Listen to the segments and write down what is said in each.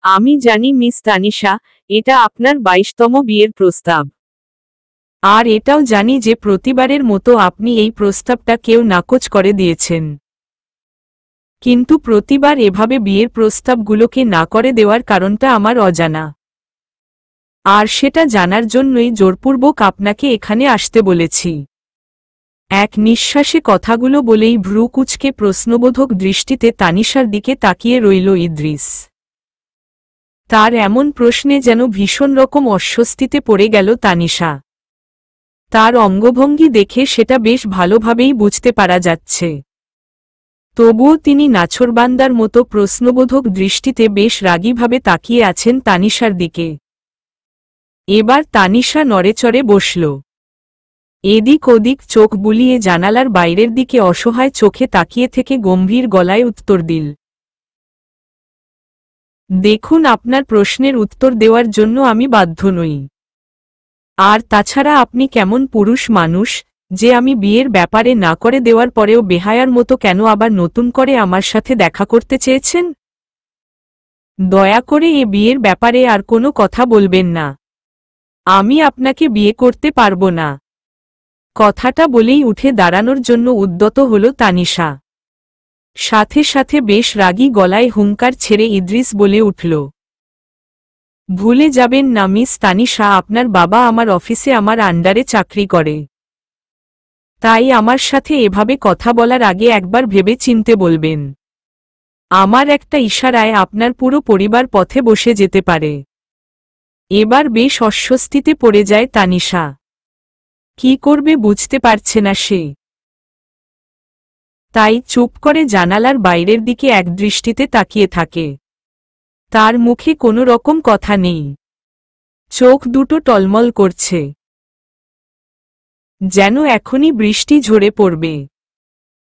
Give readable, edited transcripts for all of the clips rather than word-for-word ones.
আমি জানি মিস তানিশা, এটা আপনার 22তম বিয়ের প্রস্তাব। আর এটাও জানি যে প্রতিবারের মতো আপনি এই প্রস্তাবটা কেউ নাকচ করে দিয়েছেন। কিন্তু প্রতিবার এভাবে বিয়ের প্রস্তাবগুলোকে না করে দেওয়ার কারণটা আমার অজানা। আর সেটা জানার জন্যই জোরপূর্বক আপনাকে এখানে আসতে বলেছি। এক নিঃশ্বাসে কথাগুলো বলেই ভ্রু কুঁচকে প্রশ্নবোধক দৃষ্টিতে তানিশার দিকে তাকিয়ে রইল ইদ্রিস। তার এমন প্রশ্নে যেন ভীষণ রকম অস্বস্তিতে পড়ে গেল তানিশা। তার অঙ্গভঙ্গি দেখে সেটা বেশ ভালোভাবেই বুঝতে পারা যাচ্ছে। তবুও তিনি নাছোড়বান্দার মতো প্রশ্নবোধক দৃষ্টিতে বেশ রাগীভাবে তাকিয়ে আছেন তানিশার দিকে। এবার তানিশা নড়েচড়ে বসল। এদিক ওদিক চোখ বুলিয়ে জানালার বাইরের দিকে অসহায় চোখে তাকিয়ে থেকে গম্ভীর গলায় উত্তর দিল, দেখুন, আপনার প্রশ্নের উত্তর দেওয়ার জন্য আমি বাধ্য নই। আর তাছাড়া আপনি কেমন পুরুষ মানুষ যে আমি বিয়ের ব্যাপারে না করে দেওয়ার পরেও বেহায়ার মতো কেন আবার নতুন করে আমার সাথে দেখা করতে চেয়েছেন? দয়া করে এ বিয়ের ব্যাপারে আর কোনো কথা বলবেন না। আমি আপনাকে বিয়ে করতে পারবো না। কথাটা বলেই উঠে দাঁড়ানোর জন্য উদ্যত হল তানিশা। সাথে সাথে বেশ রাগী গলায় হুঙ্কার ছেড়ে ইদ্রিস বলে উঠল, ভুলে যাবেন না মিস তানিশা, আপনার বাবা আমার অফিসে আমার আন্ডারে চাকরি করে। তাই আমার সাথে এভাবে কথা বলার আগে একবার ভেবে চিনতে বলবেন। আমার একটা ইশারায় আপনার পুরো পরিবার পথে বসে যেতে পারে। এবার বেশ অস্বস্তিতে পড়ে যায় তানিশা। কি করবে বুঝতে পারছে না সে। তাই চুপ করে জানালার বাইরের দিকে একদৃষ্টিতে তাকিয়ে থাকে। তার মুখে কোনো রকম কথা নেই। চোখ দুটো টলমল করছে, যেন এখনই বৃষ্টি ঝরে পড়বে।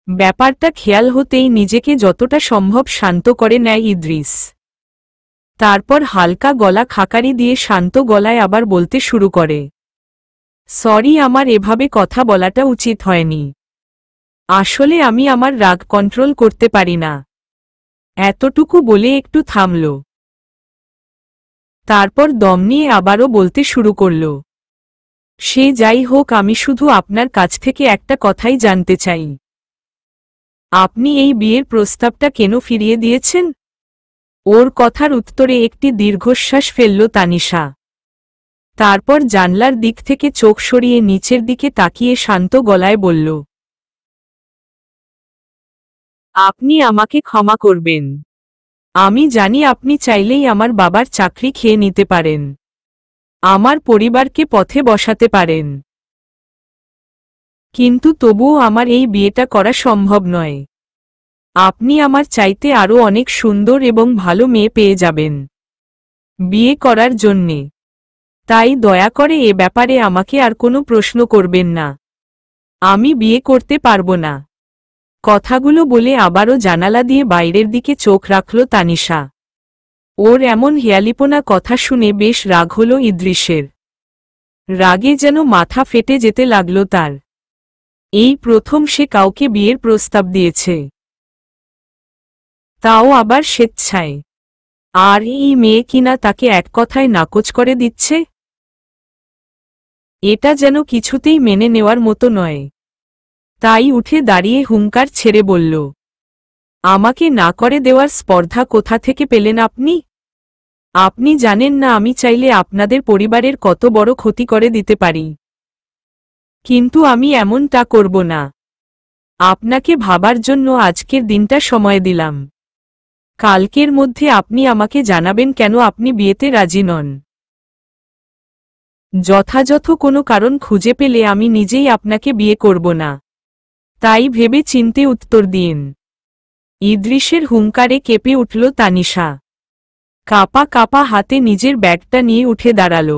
ব্যাপারটা খেয়াল হতেই নিজেকে যতটা সম্ভব শান্ত করে নেয় ইদ্রিস। তারপর হালকা গলা খাকারি দিয়ে শান্ত গলায় আবার বলতে শুরু করে, সরি, আমার এভাবে কথা বলাটা উচিত হয়নি। আসলে আমি আমার রাগ কন্ট্রোল করতে পারি না। এতটুকু বলে একটু থামল। তারপর দম নিয়ে আবারও বলতে শুরু করল, সে যাই হোক, আমি শুধু আপনার কাছ থেকে একটা কথাই জানতে চাই। আপনি এই বিয়ের প্রস্তাবটা কেন ফিরিয়ে দিয়েছেন? ওর কথার উত্তরে একটি দীর্ঘশ্বাস ফেলল তানিশা। তারপর জানলার দিক থেকে চোখ সরিয়ে নিচের দিকে তাকিয়ে শান্ত গলায় বলল, আপনি আমাকে ক্ষমা করবেন। আমি জানি আপনি চাইলেই আমার বাবার চাকরি খেয়ে নিতে পারেন, আমার পরিবারকে পথে বসাতে পারেন। কিন্তু তবুও আমার এই বিয়েটা করা সম্ভব নয়। আপনি আমার চাইতে আরও অনেক সুন্দর এবং ভালো মেয়ে পেয়ে যাবেন বিয়ে করার জন্যে। তাই দয়া করে এ ব্যাপারে আমাকে আর কোনো প্রশ্ন করবেন না। আমি বিয়ে করতে পারবো না। কথাগুলো বলে আবারও জানালা দিয়ে বাইরের দিকে চোখ রাখল তানিশা। ওর এমন হেয়ালিপোনা কথা শুনে বেশ রাগ হল ইদ্রিসের। রাগে যেন মাথা ফেটে যেতে লাগল তার। এই প্রথম সে কাউকে বিয়ের প্রস্তাব দিয়েছে, তাও আবার স্বেচ্ছায়। আর এই মেয়ে কিনা তাকে এক কথায় নাকচ করে দিচ্ছে। এটা যেন কিছুতেই মেনে নেওয়ার মতো নয়। তাই উঠে দাঁড়িয়ে হুঙ্কার ছেড়ে বলল, আমাকে না করে দেওয়ার স্পর্ধা কোথা থেকে পেলেন আপনি? আপনি জানেন না আমি চাইলে আপনাদের পরিবারের কত বড় ক্ষতি করে দিতে পারি। কিন্তু আমি এমনটা করব না। আপনাকে ভাবার জন্য আজকের দিনটা সময় দিলাম। কালকের মধ্যে আপনি আমাকে জানাবেন কেন আপনি বিয়েতে রাজি নন। যথাযথ কোনো কারণ খুঁজে পেলে আমি নিজেই আপনাকে বিয়ে করব না। তাই ভেবে চিন্তে উত্তর দিন। ইদ্রিসের হুঙ্কারে কেঁপে উঠল তানিশা। কাপা কাপা হাতে নিজের ব্যাগটা নিয়ে উঠে দাঁড়াল।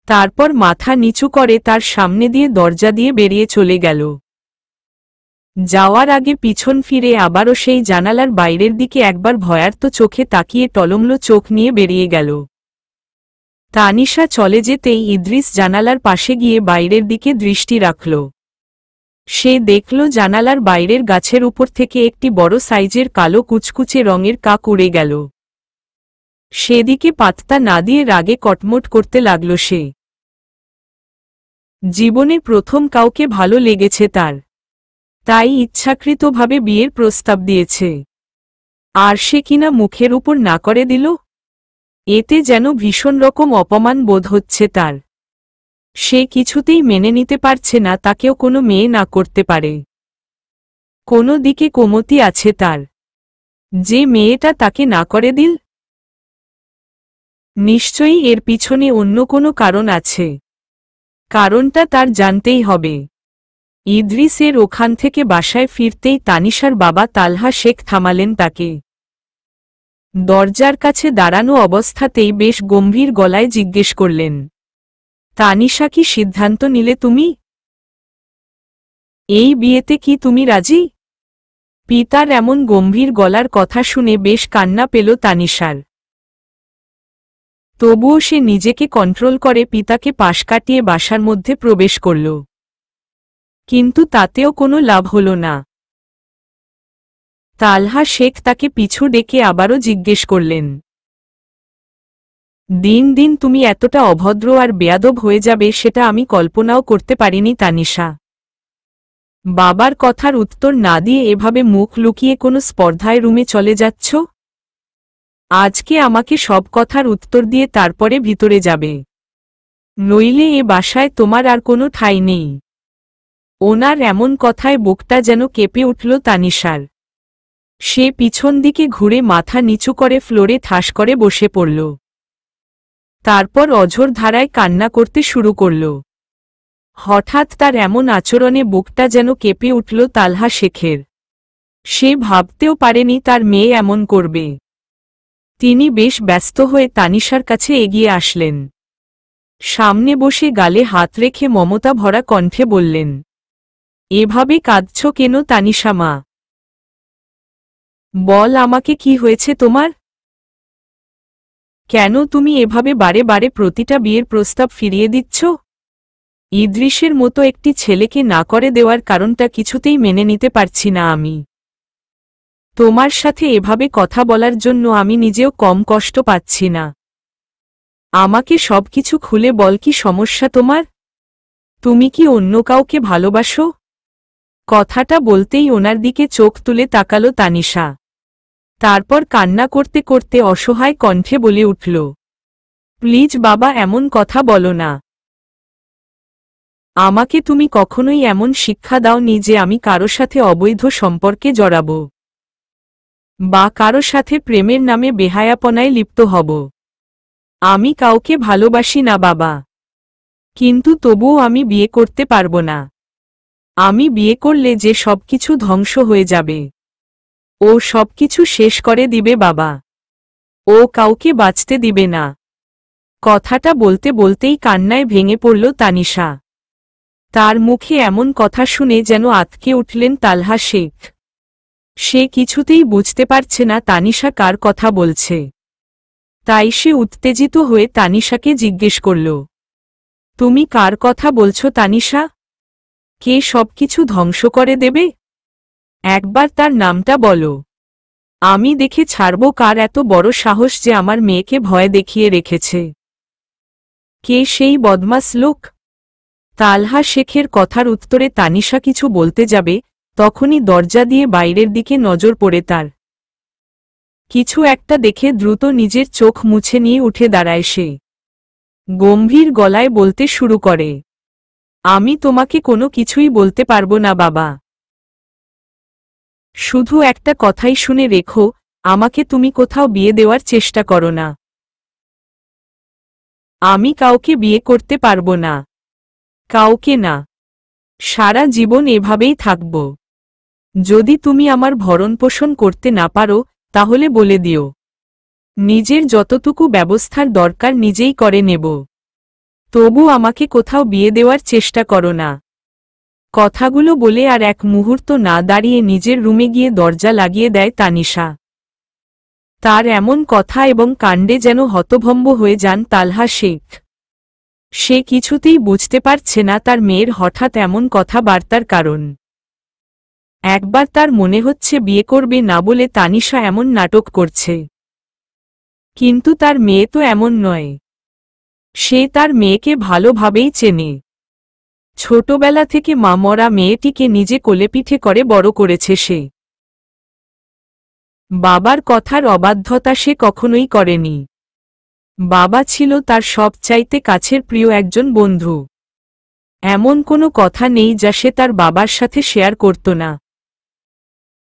তারপর মাথা নিচু করে তার সামনে দিয়ে দরজা দিয়ে বেরিয়ে চলে গেল। যাওয়ার আগে পিছন ফিরে আবারও সেই জানালার বাইরের দিকে একবার ভয়ার্ত চোখে তাকিয়ে টলমল চোখ নিয়ে বেরিয়ে গেল। তানিশা চলে যেতেই ইদ্রিস জানালার পাশে গিয়ে বাইরের দিকে দৃষ্টি রাখল। সে দেখল জানালার বাইরের গাছের উপর থেকে একটি বড় সাইজের কালো কুচকুচে রঙের কাক উড়ে গেল। সেদিকে পাত্তা না দিয়ে রাগে কটমট করতে লাগল সে। জীবনে প্রথম কাউকে ভালো লেগেছে তার, তাই ইচ্ছাকৃতভাবে বিয়ের প্রস্তাব দিয়েছে। আর সে কিনা মুখের উপর না করে দিল। এতে যেন ভীষণ রকম অপমান বোধ হচ্ছে তার। সে কিছুতেই মেনে নিতে পারছে না তাকেও কোনো মেয়ে না করতে পারে। কোনো দিকে কোমতি আছে তার, যে মেয়েটা তাকে না করে দিল। নিশ্চয়ই এর পিছনে অন্য কোনো কারণ আছে, কারণটা তার জানতেই হবে। ইদ্রিসের ওখান থেকে বাসায় ফিরতেই তানিশার বাবা তালহা শেখ থামালেন তাকে। দরজার কাছে দাঁড়ানো অবস্থাতেই বেশ গম্ভীর গলায় জিজ্ঞেস করলেন, তানিশা, কি সিদ্ধান্ত নিলে তুমি? এই বিয়েতে কি তুমি রাজি? পিতার এমন গম্ভীর গলার কথা শুনে বেশ কান্না পেল তানিশার। তবুও সে নিজেকে কন্ট্রোল করে পিতাকে পাশ কাটিয়ে বাসার মধ্যে প্রবেশ করল। কিন্তু তাতেও কোনো লাভ হল না। তালহা শেখ তাকে পিছু ডেকে আবারও জিজ্ঞেস করলেন, দিন দিন তুমি এতটা অভদ্র আর বেয়াদব হয়ে যাবে সেটা আমি কল্পনাও করতে পারিনি তানিশা। বাবার কথার উত্তর না দিয়ে এভাবে মুখ লুকিয়ে কোনো স্পর্ধায় রুমে চলে যাচ্ছ? আজকে আমাকে সব কথার উত্তর দিয়ে তারপরে ভিতরে যাবে, নইলে এ বাসায় তোমার আর কোনো ঠাঁই নেই। ওনার এমন কথায় বুকটা যেন কেঁপে উঠল তানিশার। সে পিছন দিকে ঘুরে মাথা নিচু করে ফ্লোরে ঠাস করে বসে পড়ল। তারপর অঝোর ধারায় কান্না করতে শুরু করল। হঠাৎ তার এমন আচরণে বুকটা যেন কেঁপে উঠল তালহা শেখের। সে ভাবতেও পারেনি তার মেয়ে এমন করবে। তিনি বেশ ব্যস্ত হয়ে তানিশার কাছে এগিয়ে আসলেন। সামনে বসে গালে হাত রেখে মমতা ভরা কণ্ঠে বললেন, এভাবে কাঁদছ কেন তানিশা মা? বল আমাকে, কি হয়েছে তোমার? কেন তুমি এভাবে বারে বারে প্রতিটা বিয়ের প্রস্তাব ফিরিয়ে দিচ্ছ? ইদ্রিসের মতো একটি ছেলেকে না করে দেওয়ার কারণটা কিছুতেই মেনে নিতে পারছি না আমি। তোমার সাথে এভাবে কথা বলার জন্য আমি নিজেও কম কষ্ট পাচ্ছি না। আমাকে সবকিছু খুলে বল, কি সমস্যা তোমার? তুমি কি অন্য কাউকে ভালোবাসো? কথাটা বলতেই ওনার দিকে চোখ তুলে তাকালো তানিশা। তারপর কান্না করতে করতে অসহায় কণ্ঠে বলে উঠল, প্লিজ বাবা, এমন কথা বলো না। আমাকে তুমি কখনোই এমন শিক্ষা দাওনি যে আমি কারো সাথে অবৈধ সম্পর্কে জড়াব বা কারো সাথে প্রেমের নামে বেহায়াপনায় লিপ্ত হব। আমি কাউকে ভালোবাসি না বাবা, কিন্তু তবুও আমি বিয়ে করতে পারব না। আমি বিয়ে করলে যে সবকিছু ধ্বংস হয়ে যাবে। ও সবকিছু শেষ করে দিবে বাবা। ও কাউকে বাঁচতে দিবে না। কথাটা বলতে বলতেই কান্নায় ভেঙে পড়ল তানিশা। তার মুখে এমন কথা শুনে যেন আঁতকে উঠলেন তালহা শেখ। সে কিছুতেই বুঝতে পারছে না তানিশা কার কথা বলছে। তাই সে উত্তেজিত হয়ে তানিশাকে জিজ্ঞেস করল, তুমি কার কথা বলছো তানিশা? কে সবকিছু ধ্বংস করে দেবে? একবার তার নামটা বলো। আমি দেখে ছাড়ব কার এত বড় সাহস যে আমার মেয়েকে ভয় দেখিয়ে রেখেছে। কে সেই বদমাস লোক? তালহা শেখের কথার উত্তরে তানিশা কিছু বলতে যাবে, তখনই দরজা দিয়ে বাইরের দিকে নজর পড়ে তার। কিছু একটা দেখে দ্রুত নিজের চোখ মুছে নিয়ে উঠে দাঁড়ায় সে। গম্ভীর গলায় বলতে শুরু করে, আমি তোমাকে কোনো কিছুই বলতে পারবো না বাবা। শুধু একটা কথাই শুনে রেখো, আমাকে তুমি কোথাও বিয়ে দেওয়ার চেষ্টা করো না। আমি কাউকে বিয়ে করতে পারবো না। কাউকে না। সারা জীবন এভাবেই থাকব। যদি তুমি আমার ভরণপোষণ করতে না পারো, তাহলে বলে দিও। নিজের যতটুকু ব্যবস্থার দরকার নিজেই করে নেব। তবু আমাকে কোথাও বিয়ে দেওয়ার চেষ্টা করো না। কথাগুলো বলে আর এক মুহূর্ত না দাঁড়িয়ে নিজের রুমে গিয়ে দরজা লাগিয়ে দেয় তানিশা। তার এমন কথা এবং কাণ্ডে যেন হতভম্ব হয়ে যান তালহা শেখ। সে কিছুতেই বুঝতে পারছে না তার মেয়ের হঠাৎ এমন কথাবার্তার কারণ। একবার তার মনে হচ্ছে বিয়ে করবে না বলে তানিশা এমন নাটক করছে। কিন্তু তার মেয়ে তো এমন নয়। সে তার মেয়েকে ভালোভাবেই চেনে। ছোটবেলা থেকে মা মরা মেয়েটিকে নিজে কোলেপিঠে করে বড় করেছে সে। বাবার কথার অবাধ্যতা সে কখনোই করেনি। বাবা ছিল তার সবচাইতে কাছের প্রিয় একজন বন্ধু। এমন কোনো কথা নেই যা সে তার বাবার সাথে শেয়ার করত না।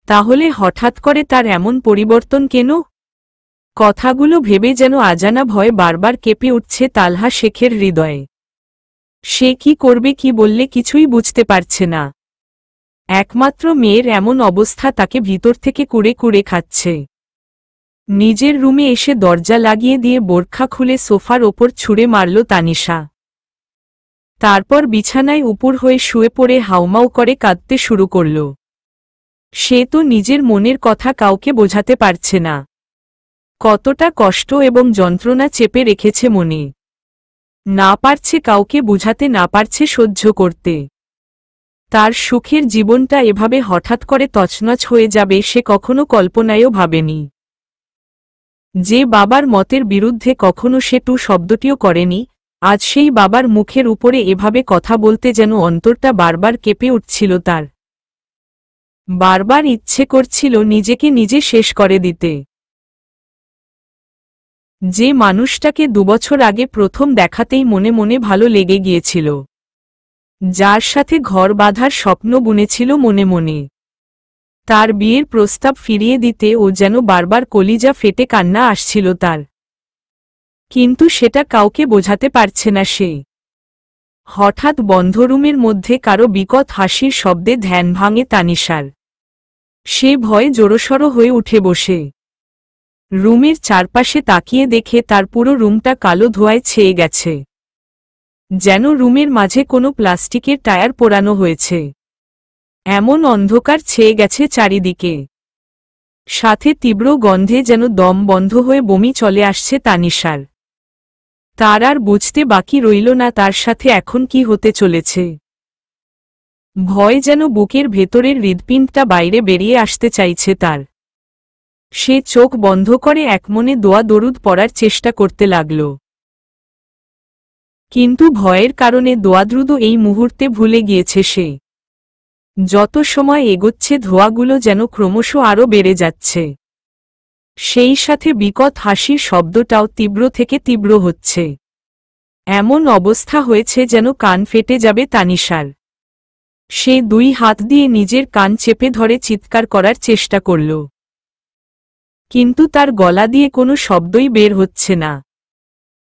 তাহলে হঠাৎ করে তার এমন পরিবর্তন কেন? কথাগুলো ভেবে যেন অজানা ভয় বারবার কেঁপে উঠছে তালহা শেখের হৃদয়ে। সে কি করবে, কি বললে কিছুই বুঝতে পারছে না। একমাত্র মেয়ের এমন অবস্থা তাকে ভিতর থেকে কুড়ে কুড়ে খাচ্ছে। নিজের রুমে এসে দরজা লাগিয়ে দিয়ে বোরখা খুলে সোফার ওপর ছুঁড়ে মারল তানিশা। তারপর বিছানায় উপর হয়ে শুয়ে পড়ে হাউমাউ করে কাঁদতে শুরু করল। সে তো নিজের মনের কথা কাউকে বোঝাতে পারছে না। কতটা কষ্ট এবং যন্ত্রণা চেপে রেখেছে মনে। না পারছে কাউকে বুঝাতে, না পারছে সহ্য করতে। তার সুখের জীবনটা এভাবে হঠাৎ করে তছনছ হয়ে যাবে সে কখনো কল্পনায়ও ভাবেনি। যে বাবার মতের বিরুদ্ধে কখনো সে টু শব্দটিও করেনি, আজ সেই বাবার মুখের উপরে এভাবে কথা বলতে যেন অন্তরটা বারবার কেঁপে উঠছিল তার। বারবার ইচ্ছে করছিল নিজেকে নিজে শেষ করে দিতে। যে মানুষটাকে 2 বছর আগে প্রথম দেখাতেই মনে মনে ভালো লেগে গিয়েছিল, যার সাথে ঘর বাঁধার স্বপ্ন বুনেছিল মনে মনে, তার বিয়ের প্রস্তাব ফিরিয়ে দিতে ও যেন বারবার কলিজা ফেটে কান্না আসছিল তার। কিন্তু সেটা কাউকে বোঝাতে পারছে না সে। হঠাৎ বন্ধ রুমের মধ্যে কারো বিকট হাসির শব্দে ধ্যান ভাঙে তানিশার। সে ভয়ে জোরসড় হয়ে উঠে বসে রুমের চারপাশে তাকিয়ে দেখে তার পুরো রুমটা কালো ধোঁয়ায় ছেয়ে গেছে। যেন রুমের মাঝে কোনো প্লাস্টিকের টায়ার পোড়ানো হয়েছে। এমন অন্ধকার ছেয়ে গেছে চারিদিকে। সাথে তীব্র গন্ধে যেন দম বন্ধ হয়ে বমি চলে আসছে তানিশার। তার আর বুঝতে বাকি রইল না তার সাথে এখন কি হতে চলেছে। ভয় যেন বুকের ভেতরের হৃৎপিণ্ডটা বাইরে বেরিয়ে আসতে চাইছে তার। সে চোখ বন্ধ করে একমনে দোয়া দরুদ পড়ার চেষ্টা করতে লাগল। কিন্তু ভয়ের কারণে দোয়াদ্রুদ এই মুহূর্তে ভুলে গিয়েছে সে। যত সময় এগোচ্ছে ধোঁয়াগুলো যেন ক্রমশ আরও বেড়ে যাচ্ছে। সেই সাথে বিকট হাসির শব্দটাও তীব্র থেকে তীব্র হচ্ছে। এমন অবস্থা হয়েছে যেন কান ফেটে যাবে তানিশার। সে 2 হাত দিয়ে নিজের কান চেপে ধরে চিৎকার করার চেষ্টা করল। কিন্তু তার গলা দিয়ে কোনো শব্দই বের হচ্ছে না।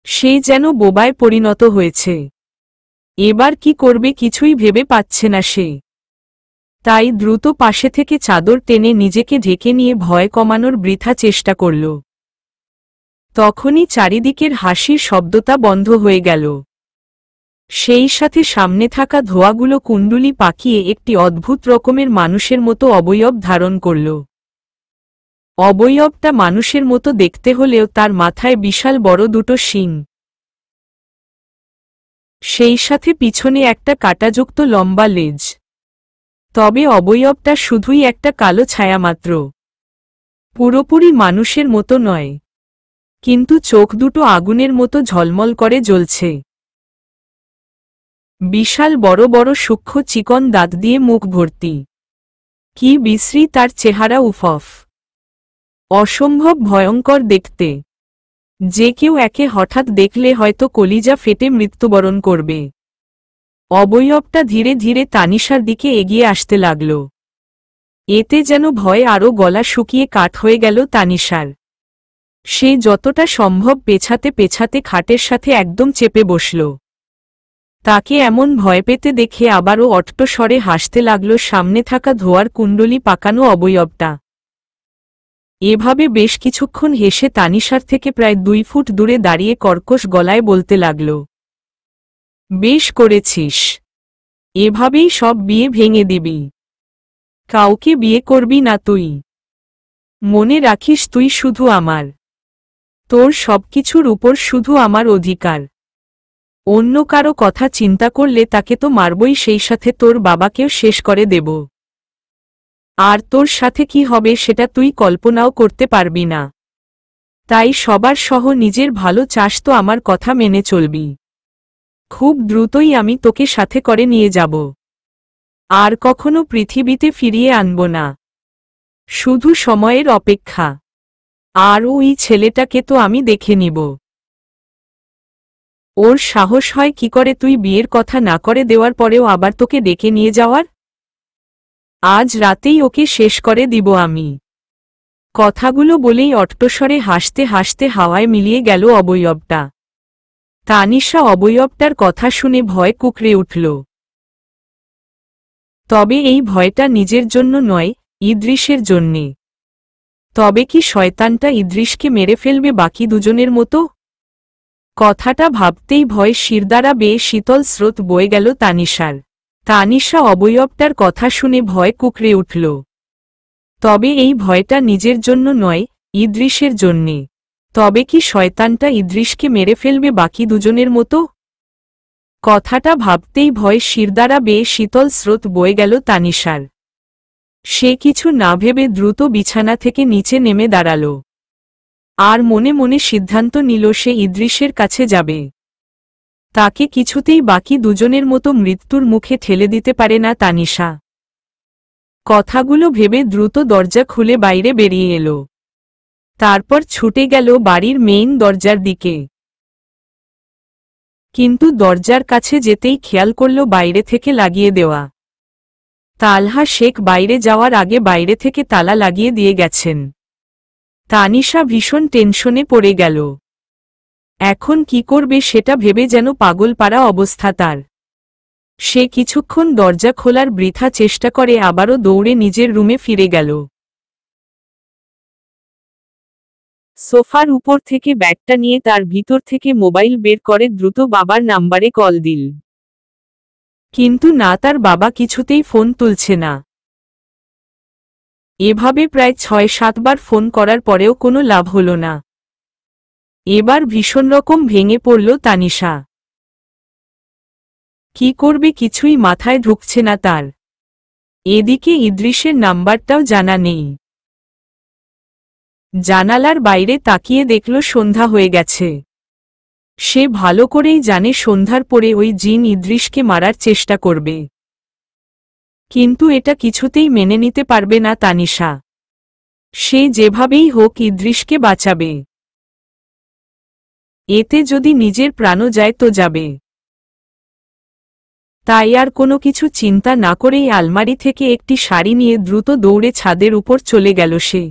সে যেন বোবায় পরিণত হয়েছে। এবার কি করবে কিছুই ভেবে পাচ্ছে না সে। তাই দ্রুত পাশে থেকে চাদর টেনে নিজেকে ঢেকে নিয়ে ভয় কমানোর বৃথা চেষ্টা করল। তখনই চারিদিকের হাসির শব্দটা বন্ধ হয়ে গেল। সেই সাথে সামনে থাকা ধোঁয়াগুলো কুণ্ডুলি পাকিয়ে একটি অদ্ভুত রকমের মানুষের মতো অবয়ব ধারণ করল। অবয়বটা মানুষের মতো দেখতে হলেও তার মাথায় বিশাল বড় দুটো শিং। সেই সাথে পিছনে একটা কাঁটাযুক্ত লম্বা লেজ। তবে অবয়বটা শুধুই একটা কালো ছায়া মাত্র। পুরোপুরি মানুষের মতো নয়। কিন্তু চোখ দুটো আগুনের মতো ঝলমল করে জ্বলছে। বিশাল বড় বড় সূক্ষ্ম চিকন দাঁত দিয়ে মুখ ভর্তি। কি বিশ্রী তার চেহারা, উফফ! অসম্ভব ভয়ঙ্কর দেখতে। যে কেউ একে হঠাৎ দেখলে হয়তো কলিজা ফেটে মৃত্যুবরণ করবে। অবয়বটা ধীরে ধীরে তানিশার দিকে এগিয়ে আসতে লাগল। এতে যেন ভয়ে আরও গলা শুকিয়ে কাঠ হয়ে গেল তানিশার। সে যতটা সম্ভব পেছাতে পেছাতে খাটের সাথে একদম চেপে বসল। তাকে এমন ভয় পেতে দেখে আবারও অট্ট স্বরে হাসতে লাগল সামনে থাকা ধোয়ার কুণ্ডলি পাকানো অবয়বটা। এভাবে বেশ কিছুক্ষণ হেসে তানিশার থেকে প্রায় 2 ফুট দূরে দাঁড়িয়ে কর্কশ গলায় বলতে লাগল, বেশ করেছিস। এভাবেই সব বিয়ে ভেঙে দিবি। কাউকে বিয়ে করবি না তুই। মনে রাখিস তুই শুধু আমার। তোর সবকিছুর উপর শুধু আমার অধিকার। অন্য কারো কথা চিন্তা করলে তাকে তো মারবই, সেই সাথে তোর বাবাকেও শেষ করে দেব। আর তোর সাথে কি হবে সেটা তুই কল্পনাও করতে পারবি না। তাই সবার সহ নিজের ভালো চাস তো আমার কথা মেনে চলবি। খুব দ্রুতই আমি তোকে সাথে করে নিয়ে যাব। আর কখনো পৃথিবীতে ফিরিয়ে আনব না। শুধু সময়ের অপেক্ষা। আর ওই ছেলেটাকে তো আমি দেখে নিব। ওর সাহস হয় কি করে তুই বিয়ের কথা না করে দেওয়ার পরেও আবার তোকে ডেকে নিয়ে যাওয়ার? আজ রাতেই ওকে শেষ করে দিব আমি। কথাগুলো বলেই অট্টস্বরে হাসতে হাসতে হাওয়ায় মিলিয়ে গেল অবয়বটা। তানিশা অবয়বটার কথা শুনে ভয় কুঁকড়ে উঠল। তবে এই ভয়টা নিজের জন্য নয়, ইদ্রিসের জন্যে। তবে কি শয়তানটা ইদ্রিসকে মেরে ফেলবে বাকি দুজনের মতো? কথাটা ভাবতেই ভয় শিরদাঁড়া বেয়ে শীতল স্রোত বয়ে গেল তানিশার। তানিশা অবয়বটার কথা শুনে ভয় কুঁকড়ে উঠল। তবে এই ভয়টা নিজের জন্য নয়, ইদ্রিসের জন্যে। তবে কি শয়তানটা ইদ্রিসকে মেরে ফেলবে বাকি দুজনের মতো? কথাটা ভাবতেই ভয় শিরদাঁড়া বেয়ে শীতল স্রোত বয়ে গেল তানিশার। সে কিছু না ভেবে দ্রুত বিছানা থেকে নিচে নেমে দাঁড়াল। আর মনে মনে সিদ্ধান্ত নিল সে ইদ্রিসের কাছে যাবে। তাকে কিছুতেই বাকি দুজনের মতো মৃত্যুর মুখে ঠেলে দিতে পারে না তানিশা। কথাগুলো ভেবে দ্রুত দরজা খুলে বাইরে বেরিয়ে এলো। তারপর ছুটে গেল বাড়ির মেইন দরজার দিকে। কিন্তু দরজার কাছে যেতেই খেয়াল করল বাইরে থেকে লাগিয়ে দেওয়া। তালহা শেখ বাইরে যাওয়ার আগে বাইরে থেকে তালা লাগিয়ে দিয়ে গেছেন। তানিশা ভীষণ টেনশনে পড়ে গেল। এখন কি করবে সেটা ভেবে যেন পাগলপাড়া অবস্থা তার। সে কিছুক্ষণ দরজা খোলার বৃথা চেষ্টা করে আবারও দৌড়ে নিজের রুমে ফিরে গেল। সোফার উপর থেকে ব্যাগটা নিয়ে তার ভিতর থেকে মোবাইল বের করে দ্রুত বাবার নাম্বারে কল দিল। কিন্তু না, তার বাবা কিছুতেই ফোন তুলছে না। এভাবে প্রায় ৬-৭ বার ফোন করার পরেও কোনো লাভ হল না। এবার ভীষণ রকম ভেঙে পড়ল তানিশা। কি করবে কিছুই মাথায় ঢুকছে না তার। এদিকে ইদ্রিসের নাম্বারটাও জানা নেই। জানালার বাইরে তাকিয়ে দেখল সন্ধ্যা হয়ে গেছে। সে ভালো করেই জানে সন্ধ্যার পরে ওই জিন ইদ্রিসকে মারার চেষ্টা করবে। কিন্তু এটা কিছুতেই মেনে নিতে পারবে না তানিশা। সে যেভাবেই হোক ইদ্রিসকে বাঁচাবে। এতে যদি নিজের প্রাণও যায় তো যাবে। তাই আর কোনো কিছু চিন্তা না করেই আলমারি থেকে একটি শাড়ি নিয়ে দ্রুত দৌড়ে ছাদের উপর চলে গেল সে।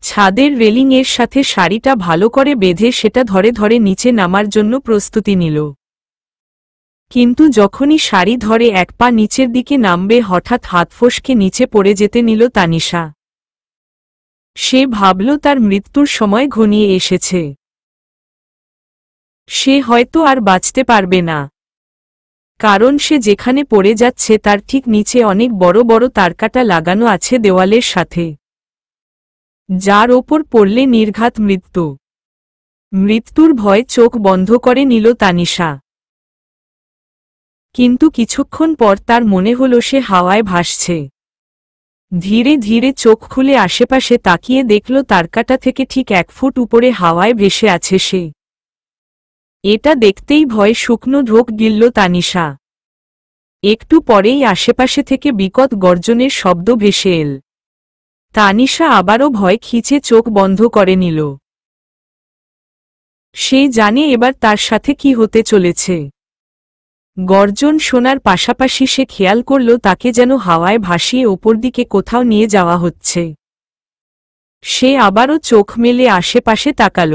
ছাদের রেলিংয়ের সাথে শাড়িটা ভালো করে বেঁধে সেটা ধরে ধরে নিচে নামার জন্য প্রস্তুতি নিল। কিন্তু যখনই শাড়ি ধরে এক পা নিচের দিকে নামবে হঠাৎ হাত ফসকে নিচে পড়ে যেতে নিল তানিশা। সে ভাবল তার মৃত্যুর সময় ঘনিয়ে এসেছে। সে হয়তো আর বাঁচতে পারবে না। কারণ সে যেখানে পড়ে যাচ্ছে তার ঠিক নিচে অনেক বড় বড় তারকাটা লাগানো আছে দেওয়ালের সাথে, যার ওপর পড়লে নির্ঘাত মৃত্যু। মৃত্যুর ভয় চোখ বন্ধ করে নিল তানিশা। কিন্তু কিছুক্ষণ পর তার মনে হল সে হাওয়ায় ভাসছে। ধীরে ধীরে চোখ খুলে আশেপাশে তাকিয়ে দেখল তারকাটা থেকে ঠিক 1 ফুট উপরে হাওয়ায় ভেসে আছে সে। এটা দেখতেই ভয় শুকনো ঢোক গিলল তানিশা। একটু পরেই আশেপাশে থেকে বিকট গর্জনের শব্দ ভেসে এল। তানিশা আবারও ভয় খিচে চোখ বন্ধ করে নিল। সে জানে এবার তার সাথে কি হতে চলেছে। গর্জন শোনার পাশাপাশি সে খেয়াল করল তাকে যেন হাওয়ায় ভাসিয়ে ওপর দিকে কোথাও নিয়ে যাওয়া হচ্ছে। সে আবারও চোখ মেলে আশেপাশে তাকাল।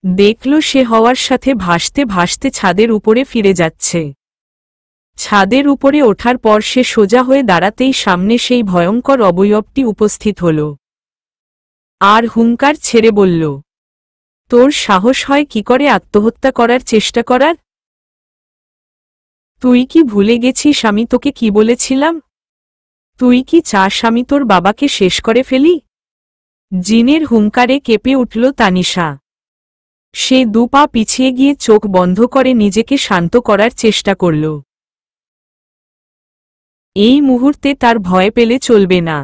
দেখল সে হাওয়ার সাথে ভাসতে ভাসতে ছাদের উপরে ফিরে যাচ্ছে। ছাদের উপরে ওঠার পর সে সোজা হয়ে দাঁড়াতেই সামনে সেই ভয়ঙ্কর অবয়বটি উপস্থিত হল। আর হুঙ্কার ছেড়ে বলল, তোর সাহস হয় কি করে আত্মহত্যা করার চেষ্টা করার? তুই কি ভুলে গেছিস আমি তোকে কি বলেছিলাম? তুই কি চাস আমি তোর বাবাকে শেষ করে ফেলি? জিনের হুঙ্কারে কেঁপে উঠল তানিশা। সে 2 পা পিছিয়ে গিয়ে চোখ বন্ধ করে নিজেকে শান্ত করার চেষ্টা করল। এই মুহূর্তে তার ভয় পেলে চলবে না।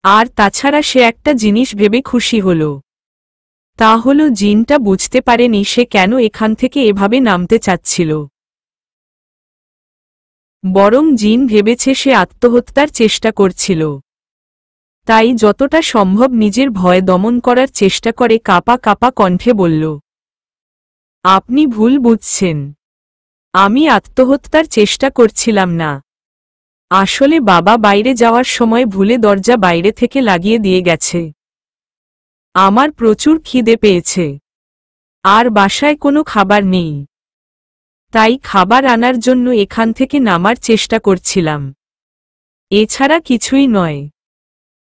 আর তাছাড়া সে একটা জিনিস ভেবে খুশি হল। তা হলো জিনটা বুঝতে পারেনি সে কেন এখান থেকে এভাবে নামতে চাচ্ছিল। বরং জিন ভেবেছে সে আত্মহত্যার চেষ্টা করছিল। তাই যতটা সম্ভব নিজের ভয় দমন করার চেষ্টা করে কাঁপা কাঁপা কণ্ঠে বলল, আপনি ভুল বুঝছেন। আমি আত্মহত্যার চেষ্টা করছিলাম না। আসলে বাবা বাইরে যাওয়ার সময় ভুলে দরজা বাইরে থেকে লাগিয়ে দিয়ে গেছে। আমার প্রচুর খিদে পেয়েছে। আর বাসায় কোনো খাবার নেই। তাই খাবার আনার জন্য এখান থেকে নামার চেষ্টা করছিলাম। এছাড়া কিছুই নয়।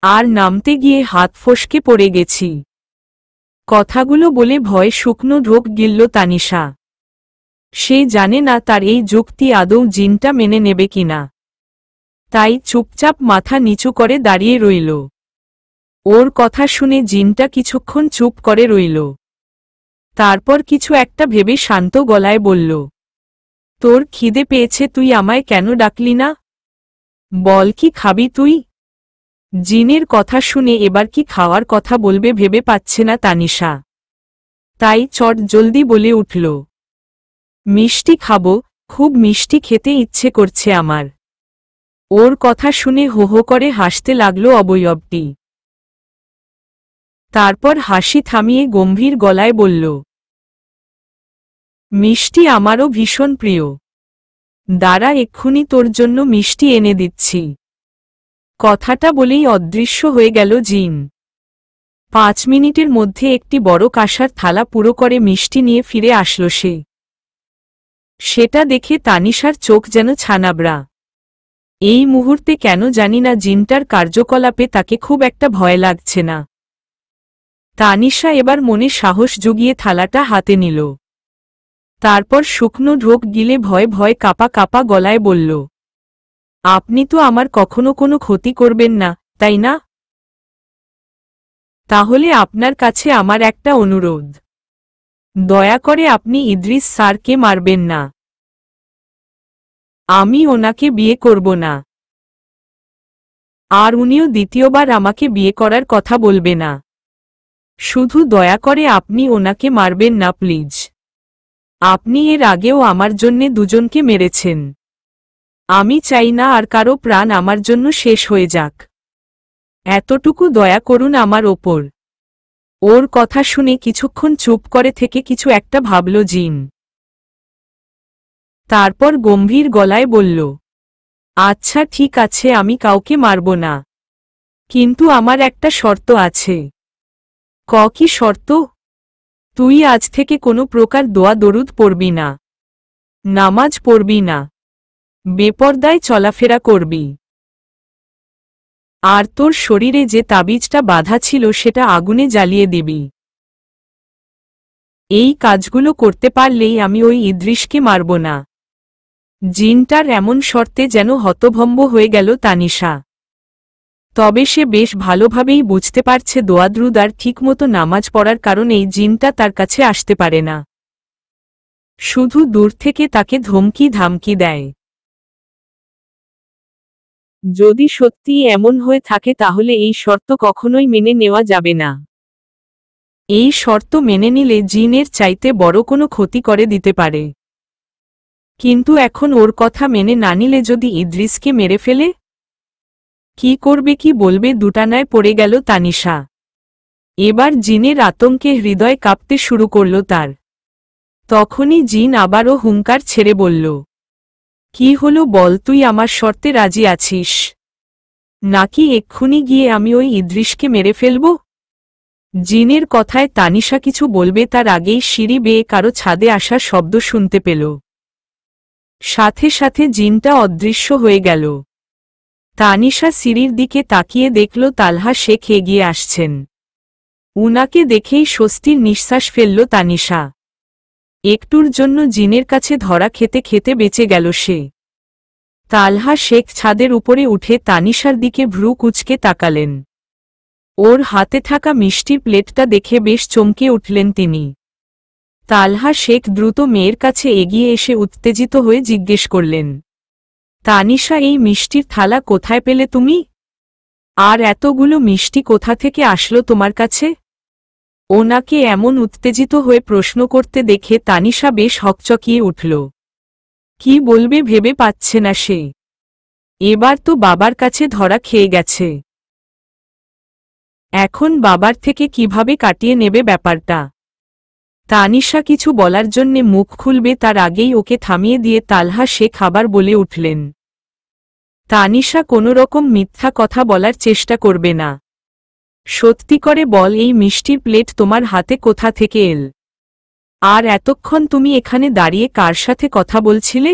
আর নামতে গিয়ে হাত ফসকে পড়ে গেছি। কথাগুলো বলে ভয়ে শুকনো ঢোক গিলল তানিশা। সে জানে না তার এই যুক্তি আদৌ জিনটা মেনে নেবে কিনা। তাই চুপচাপ মাথা নিচু করে দাঁড়িয়ে রইল। ওর কথা শুনে জিনটা কিছুক্ষণ চুপ করে রইল। তারপর কিছু একটা ভেবে শান্ত গলায় বলল, তোর খিদে পেয়েছে, তুই আমায় কেন ডাকলি না? বল কি খাবি তুই? জিনের কথা শুনে এবার কি খাওয়ার কথা বলবে ভেবে পাচ্ছে না তানিশা। তাই চট জলদি বলে উঠল, মিষ্টি খাবো, খুব মিষ্টি খেতে ইচ্ছে করছে আমার। ওর কথা শুনে হো হো করে হাসতে লাগলো অবয়বটি। তারপর হাসি থামিয়ে গম্ভীর গলায় বলল, মিষ্টি আমারও ভীষণ প্রিয়। দাঁড়া, এক্ষুনি তোর জন্য মিষ্টি এনে দিচ্ছি। কথাটা বলেই অদৃশ্য হয়ে গেল জিন। 5 মিনিটের মধ্যে একটি বড় কাঁসার থালা পুরো করে মিষ্টি নিয়ে ফিরে আসলো সে। সেটা দেখে তানিশার চোখ যেন ছানাবড়া। এই মুহূর্তে কেন জানি না জিনটার কার্যকলাপে তাকে খুব একটা ভয় লাগছে না। তানিশা এবার মনে সাহস জুগিয়ে থালাটা হাতে নিল। তারপর শুকনো ঢোক গিলে ভয় ভয় কাঁপা কাঁপা গলায় বলল, আপনি তো আমার কখনো কোনো ক্ষতি করবেন না, তাই না? তাহলে আপনার কাছে আমার একটা অনুরোধ। দয়া করে আপনি ইদ্রিস স্যারকে মারবেন না। আমি ওনাকে বিয়ে করব না। আর উনিও দ্বিতীয়বার আমাকে বিয়ে করার কথা বলবে না। শুধু দয়া করে আপনি ওনাকে মারবেন না প্লিজ। আপনি এর আগেও আমার জন্যে দুজনকে মেরেছেন। আমি চাই না আর কারো প্রাণ আমার জন্য শেষ হয়ে যাক। এতটুকু দয়া করুন আমার ওপর। ওর কথা শুনে কিছুক্ষণ চুপ করে থেকে কিছু একটা ভাবল জিন। তারপর গম্ভীর গলায় বলল, আচ্ছা ঠিক আছে, আমি কাউকে মারব না। কিন্তু আমার একটা শর্ত আছে। কি শর্ত? তুই আজ থেকে কোনো প্রকার দোয়া দরুদ পড়বি না, নামাজ পড়বি না, বেপরদায় চলাফেরা করবি। আর তোর শরীরে যে তাবিজটা বাঁধা ছিল সেটা আগুনে জ্বালিয়ে দিবি। এই কাজগুলো করতে পারলেই আমি ওই ইদ্রিসকে মারব না। জিনটার এমন শর্তে যেন হতভম্ব হয়ে গেল তানিশা। তবে সে বেশ ভালোভাবেই বুঝতে পারছে দোয়াদ্রুদ আর ঠিকমতো নামাজ পড়ার কারণেই জিনটা তার কাছে আসতে পারে না। শুধু দূর থেকে তাকে ধমকি ধামকি দেয়। যদি সত্যি এমন হয়ে থাকে তাহলে এই শর্ত কখনোই মেনে নেওয়া যাবে না। এই শর্ত মেনে নিলে জিনের চাইতে বড় কোনো ক্ষতি করে দিতে পারে। কিন্তু এখন ওর কথা মেনে না নিলে যদি ইদ্রিসকে মেরে ফেলে? কি করবে কি বলবে দুটানায় পড়ে গেল তানিশা। এবার জিনের আতঙ্কে হৃদয় কাঁপতে শুরু করল তার। তখনই জিন আবারও হুঙ্কার ছেড়ে বলল, কি হলো বল, তুই আমার শর্তে রাজি আছিস নাকি এক্ষুনি গিয়ে আমি ওই ইদ্রিসকে মেরে ফেলব? জিনের কথায় তানিশা কিছু বলবে তার আগেই সিঁড়ি বেয়ে কারো ছাদে আসার শব্দ শুনতে পেল। সাথে সাথে জিনটা অদৃশ্য হয়ে গেল। তানিশা সিঁড়ির দিকে তাকিয়ে দেখল তালহা শেখ এগিয়ে আসছেন। উনাকে দেখেই স্বস্তির নিঃশ্বাস ফেলল তানিশা। একটুর জন্য জিনের কাছে ধরা খেতে খেতে বেঁচে গেল সে। তালহা শেখ ছাদের উপরে উঠে তানিশার দিকে ভ্রু কুঁচকে তাকালেন। ওর হাতে থাকা মিষ্টির প্লেটটা দেখে বেশ চমকে উঠলেন তিনি। তালহা শেখ দ্রুত মেয়ের কাছে এগিয়ে এসে উত্তেজিত হয়ে জিজ্ঞেস করলেন, তানিশা, এই মিষ্টির থালা কোথায় পেলে তুমি? আর এতগুলো মিষ্টি কোথা থেকে আসলো তোমার কাছে? ওনাকে এমন উত্তেজিত হয়ে প্রশ্ন করতে দেখে তানিশা বেশ হকচকিয়ে উঠল। কি বলবে ভেবে পাচ্ছে না সে। এবার তো বাবার কাছে ধরা খেয়ে গেছে। এখন বাবার থেকে কিভাবে কাটিয়ে নেবে ব্যাপারটা। তানিশা কিছু বলার জন্যে মুখ খুলবে তার আগেই ওকে থামিয়ে দিয়ে তালহা শেখ আবার বলে উঠলেন, তানিশা কোনোরকম মিথ্যা কথা বলার চেষ্টা করবে না। সত্যি করে বল, এই মিষ্টির প্লেট তোমার হাতে কোথা থেকে এল? আর এতক্ষণ তুমি এখানে দাঁড়িয়ে কার সাথে কথা বলছিলে?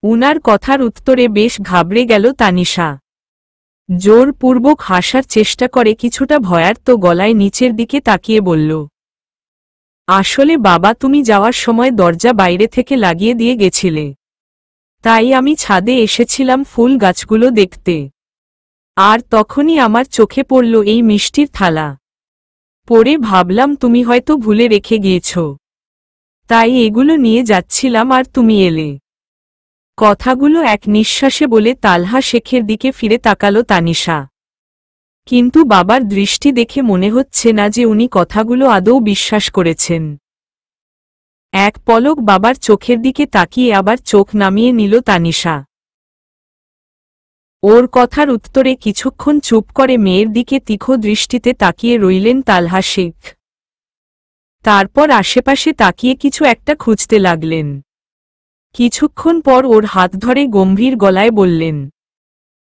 উনার কথার উত্তরে বেশ ঘাবড়ে গেল তানিশা। জোরপূর্বক হাসার চেষ্টা করে কিছুটা ভয়ার্ত গলায় নিচের দিকে তাকিয়ে বলল, আসলে বাবা, তুমি যাওয়ার সময় দরজা বাইরে থেকে লাগিয়ে দিয়ে গেছিলে, তাই আমি ছাদে এসেছিলাম ফুল গাছগুলো দেখতে। আর তখনই আমার চোখে পড়ল এই মিষ্টির থালা। পরে ভাবলাম তুমি হয়তো ভুলে রেখে গিয়েছ, তাই এগুলো নিয়ে যাচ্ছিলাম আর তুমি এলে। কথাগুলো এক নিঃশ্বাসে বলে তালহা শেখের দিকে ফিরে তাকালো তানিশা। কিন্তু বাবার দৃষ্টি দেখে মনে হচ্ছে না যে উনি কথাগুলো আদৌ বিশ্বাস করেছেন। এক পলক বাবার চোখের দিকে তাকিয়ে আবার চোখ নামিয়ে নিল তানিশা। ওর কথার উত্তরে কিছুক্ষণ চুপ করে মেয়ের দিকে তীক্ষ্ণ দৃষ্টিতে তাকিয়ে রইলেন তালহা শেখ। তারপর আশেপাশে তাকিয়ে কিছু একটা খুঁজতে লাগলেন। কিছুক্ষণ পর ওর হাত ধরে গম্ভীর গলায় বললেন,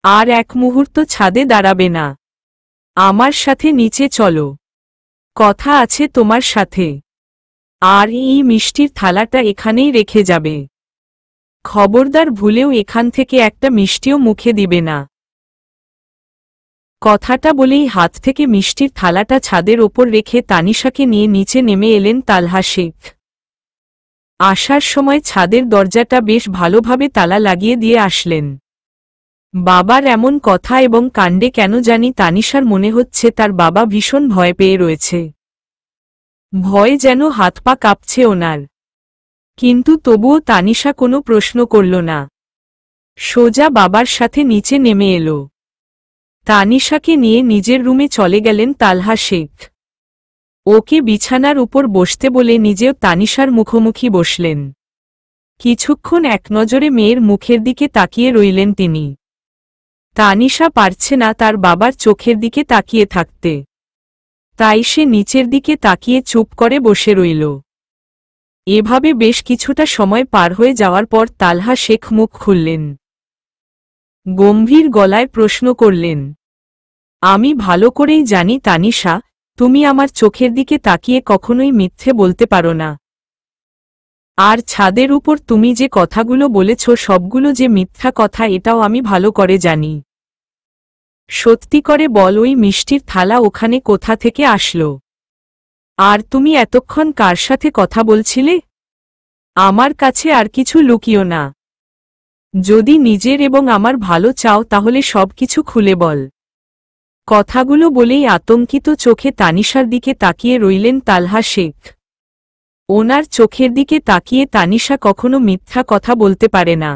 আর এক মুহূর্ত ছাদে দাঁড়াবে না, আমার সাথে নিচে চলো, কথা আছে তোমার সাথে। আর এই মিষ্টির থালাটা এখানেই রেখে যাবে। খবরদার ভুলেও এখান থেকে একটা মিষ্টিও মুখে দিবে না। কথাটা বলেই হাত থেকে মিষ্টির থালাটা ছাদের ওপর রেখে তানিশাকে নিয়ে নিচে নেমে এলেন তালহা শেখ। আসার সময় ছাদের দরজাটা বেশ ভালোভাবে তালা লাগিয়ে দিয়ে আসলেন। বাবার এমন কথা এবং কাণ্ডে কেন জানি তানিশার মনে হচ্ছে তার বাবা ভীষণ ভয় পেয়ে রয়েছে। ভয় যেন হাত পা কাঁপছে ওনার। কিন্তু তবুও তানিশা কোনো প্রশ্ন করল না, সোজা বাবার সাথে নিচে নেমে এলো। তানিশাকে নিয়ে নিজের রুমে চলে গেলেন তালহা শেখ। ওকে বিছানার উপর বসতে বলে নিজেও তানিশার মুখোমুখি বসলেন। কিছুক্ষণ এক নজরে মেয়ের মুখের দিকে তাকিয়ে রইলেন তিনি। তানিশা পারছে না তার বাবার চোখের দিকে তাকিয়ে থাকতে, তাই সে নিচের দিকে তাকিয়ে চুপ করে বসে রইল। এভাবে বেশ কিছুটা সময় পার হয়ে যাওয়ার পর তালহা শেখ মুখ খুললেন। গম্ভীর গলায় প্রশ্ন করলেন, আমি ভালো করেই জানি তানিশা, তুমি আমার চোখের দিকে তাকিয়ে কখনোই মিথ্যে বলতে পারো না। আর ছাদের উপর তুমি যে কথাগুলো বলেছ সবগুলো যে মিথ্যা কথা এটাও আমি ভালো করে জানি। সত্যি করে বল, ওই মিষ্টির থালা ওখানে কোথা থেকে আসলো? আর তুমি এতক্ষণ কার সাথে কথা বলছিলে? আমার কাছে আর কিছু লুকিও না। যদি নিজের এবং আমার ভালো চাও তাহলে সবকিছু খুলে বল। কথাগুলো বলেই আতঙ্কিত চোখে তানিশার দিকে তাকিয়ে রইলেন তালহা শেখ। ওনার চোখের দিকে তাকিয়ে তানিশা কখনো মিথ্যা কথা বলতে পারে না।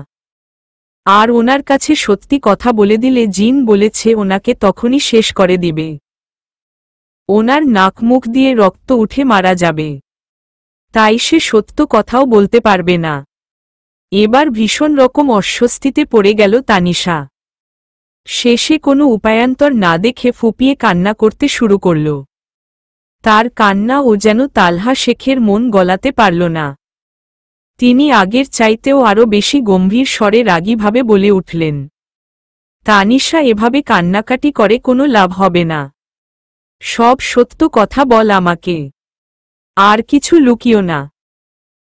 আর ওনার কাছে সত্যি কথা বলে দিলে জিন বলেছে ওনাকে তখনই শেষ করে দিবে। ওনার নাক মুখ দিয়ে রক্ত উঠে মারা যাবে। তাই সে সত্য কথাও বলতে পারবে না। এবার ভীষণ রকম অস্বস্তিতে পড়ে গেল তানিশা। শেষে কোনো উপায়ান্তর না দেখে ফুপিয়ে কান্না করতে শুরু করল। তার কান্না ও যেন তালহা শেখের মন গলাতে পারল না। তিনি আগের চাইতেও আরও বেশি গম্ভীর স্বরে রাগীভাবে বলে উঠলেন, তানিশা, এভাবে কান্নাকাটি করে কোনো লাভ হবে না। সব সত্য কথা বল আমাকে, আর কিছু লুকিও না।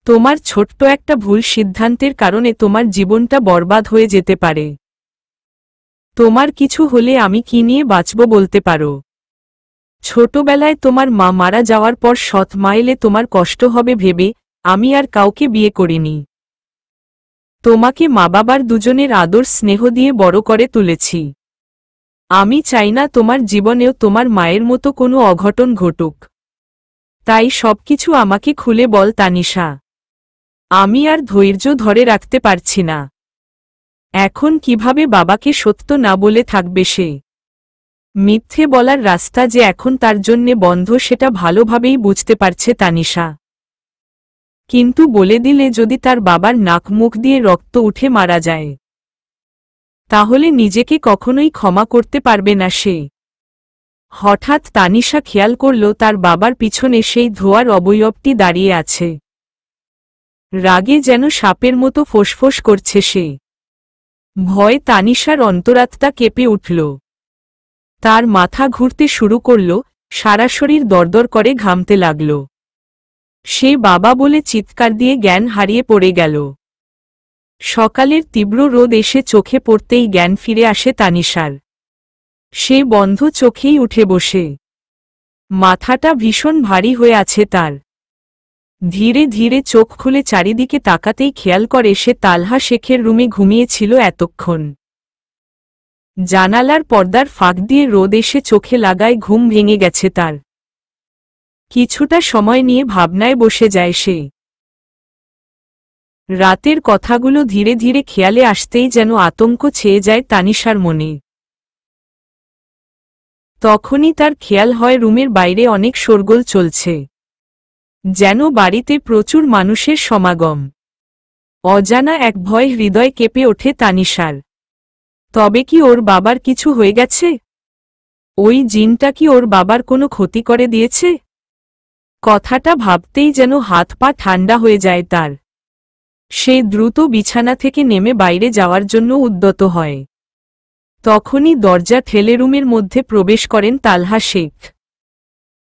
তোমার ছোট্ট একটা ভুল সিদ্ধান্তের কারণে তোমার জীবনটা বরবাদ হয়ে যেতে পারে। তোমার কিছু হলে আমি কি নিয়ে বাঁচব বলতে পারো? ছোটবেলায় তোমার মা মারা যাওয়ার পর সৎ মা এলে তোমার কষ্ট হবে ভেবে আমি আর কাউকে বিয়ে করিনি। তোমাকে মা বাবার দুজনের আদর স্নেহ দিয়ে বড় করে তুলেছি। আমি চাই না তোমার জীবনেও তোমার মায়ের মতো কোনো অঘটন ঘটুক। তাই সবকিছু আমাকে খুলে বল তানিশা। আমি আর ধৈর্য ধরে রাখতে পারছি না। এখন কিভাবে বাবাকে সত্য না বলে থাকবে সে? মিথ্যে বলার রাস্তা যে এখন তার জন্যে বন্ধ সেটা ভালোভাবেই বুঝতে পারছে তানিশা। কিন্তু বলে দিলে যদি তার বাবার নাক মুখ দিয়ে রক্ত উঠে মারা যায়, তাহলে নিজেকে কখনোই ক্ষমা করতে পারবে না সে। হঠাৎ তানিশা খেয়াল করল তার বাবার পিছনে সেই ধোয়ার অবয়বটি দাঁড়িয়ে আছে। রাগে যেন সাপের মতো ফোঁসফোঁস করছে সে। ভয় তানিশার অন্তরাত্মা কেঁপে উঠল। তার মাথা ঘুরতে শুরু করল, সারা শরীর দরদর করে ঘামতে লাগল। সে বাবা বলে চিৎকার দিয়ে জ্ঞান হারিয়ে পড়ে গেল। সকালের তীব্র রোদ এসে চোখে পড়তেই জ্ঞান ফিরে আসে তানিশার। সে বন্ধ চোখেই উঠে বসে। মাথাটা ভীষণ ভারী হয়ে আছে তার। ধীরে ধীরে চোখ খুলে চারিদিকে তাকাতেই খেয়াল করে সে তালহা শেখের রুমে ঘুমিয়েছিল এতক্ষণ। জানালার পর্দার ফাঁক দিয়ে রোদ এসে চোখে লাগায় ঘুম ভেঙে গেছে তার। কিছুটা সময় নিয়ে ভাবনায় বসে যায় সে। রাতের কথাগুলো ধীরে ধীরে খেয়ালে আসতেই যেন আতঙ্ক ছেয়ে যায় তানিশার মনে। তখনই তার খেয়াল হয় রুমের বাইরে অনেক শোরগোল চলছে, যেন বাড়িতে প্রচুর মানুষের সমাগম। অজানা এক ভয় হৃদয় কেঁপে ওঠে তানিশার। তবে কি ওর বাবার কিছু হয়ে গেছে? ওই জিনটা কি ওর বাবার কোনো ক্ষতি করে দিয়েছে? কথাটা ভাবতেই যেন হাত পা ঠান্ডা হয়ে যায় তার। সে দ্রুত বিছানা থেকে নেমে বাইরে যাওয়ার জন্য উদ্যত হয়। তখনই দরজা ঠেলে রুমের মধ্যে প্রবেশ করেন তালহা শেখ।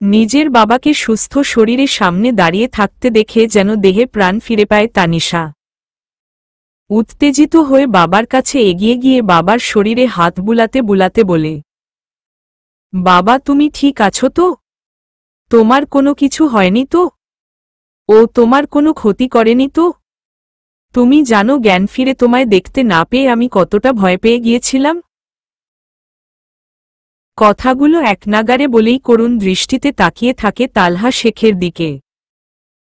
নিজের বাবাকে সুস্থ শরীরে সামনে দাঁড়িয়ে থাকতে দেখে যেন দেহে প্রাণ ফিরে পায় তানিশা। উত্তেজিত হয়ে বাবার কাছে এগিয়ে গিয়ে বাবার শরীরে হাত বুলাতে বুলাতে বলে, বাবা তুমি ঠিক আছো তো? তোমার কোনো কিছু হয়নি তো? ও তোমার কোনো ক্ষতি করেনি তো? তুমি জানো জ্ঞান ফিরে তোমায় দেখতে না পেয়ে আমি কতটা ভয় পেয়ে গিয়েছিলাম? কথাগুলো একনাগারে বলেই করুণ দৃষ্টিতে তাকিয়ে থাকে তালহা শেখের দিকে।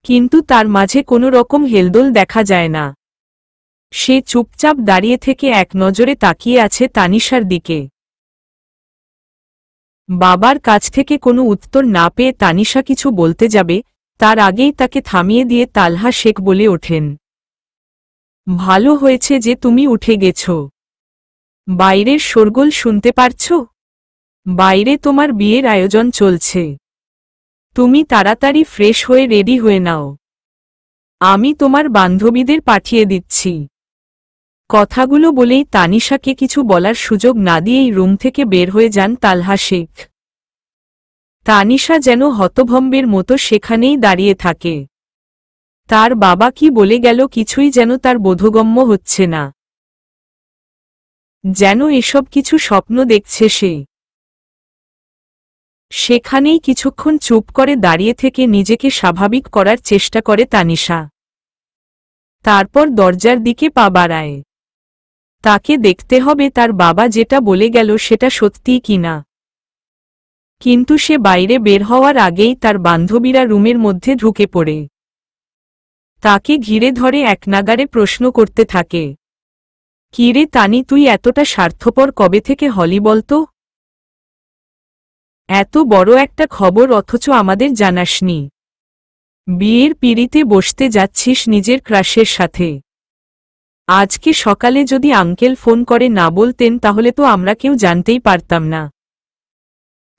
কিন্তু তার মাঝে কোনো রকম হেলদোল দেখা যায় না। সে চুপচাপ দাঁড়িয়ে থেকে এক নজরে তাকিয়ে আছে তানিশার দিকে। বাবার কাছ থেকে কোনো উত্তর না পেয়ে তানিশা কিছু বলতে যাবে, তার আগেই তাকে থামিয়ে দিয়ে তালহা শেখ বলে ওঠেন, ভালো হয়েছে যে তুমি উঠে গেছ। বাইরের শোরগোল শুনতে পারছ? বাইরে তোমার বিয়ের আয়োজন চলছে। তুমি তাড়াতাড়ি ফ্রেশ হয়ে রেডি হয়ে নাও। আমি তোমার বান্ধবীদের পাঠিয়ে দিচ্ছি। কথাগুলো বলেই তানিশাকে কিছু বলার সুযোগ না দিয়েই রুম থেকে বের হয়ে যান তালহা শেখ। তানিশা যেন হতভম্বের মতো সেখানেই দাঁড়িয়ে থাকে। তার বাবা কি বলে গেল কিছুই যেন তার বোধগম্য হচ্ছে না। যেন এসব কিছু স্বপ্ন দেখছে সে। সেখানেই কিছুক্ষণ চুপ করে দাঁড়িয়ে থেকে নিজেকে স্বাভাবিক করার চেষ্টা করে তানিশা। তারপর দরজার দিকে পা বাড়ায়। তাকে দেখতে হবে তার বাবা যেটা বলে গেল সেটা সত্যিই কিনা। কিন্তু সে বাইরে বের হওয়ার আগেই তার বান্ধবীরা রুমের মধ্যে ঢুকে পড়ে। তাকে ঘিরে ধরে একনাগারে প্রশ্ন করতে থাকে, কিরে তানি তুই এতটা স্বার্থপর কবে থেকে হলি বলতো? এত বড় একটা খবর অথচ আমাদের জানাসনি। বিয়ের পিঁড়িতে বসতে যাচ্ছিস নিজের ক্রাশের সাথে। আজকে সকালে যদি আঙ্কেল ফোন করে না বলতেন তাহলে তো আমরা কেউ জানতেই পারতাম না।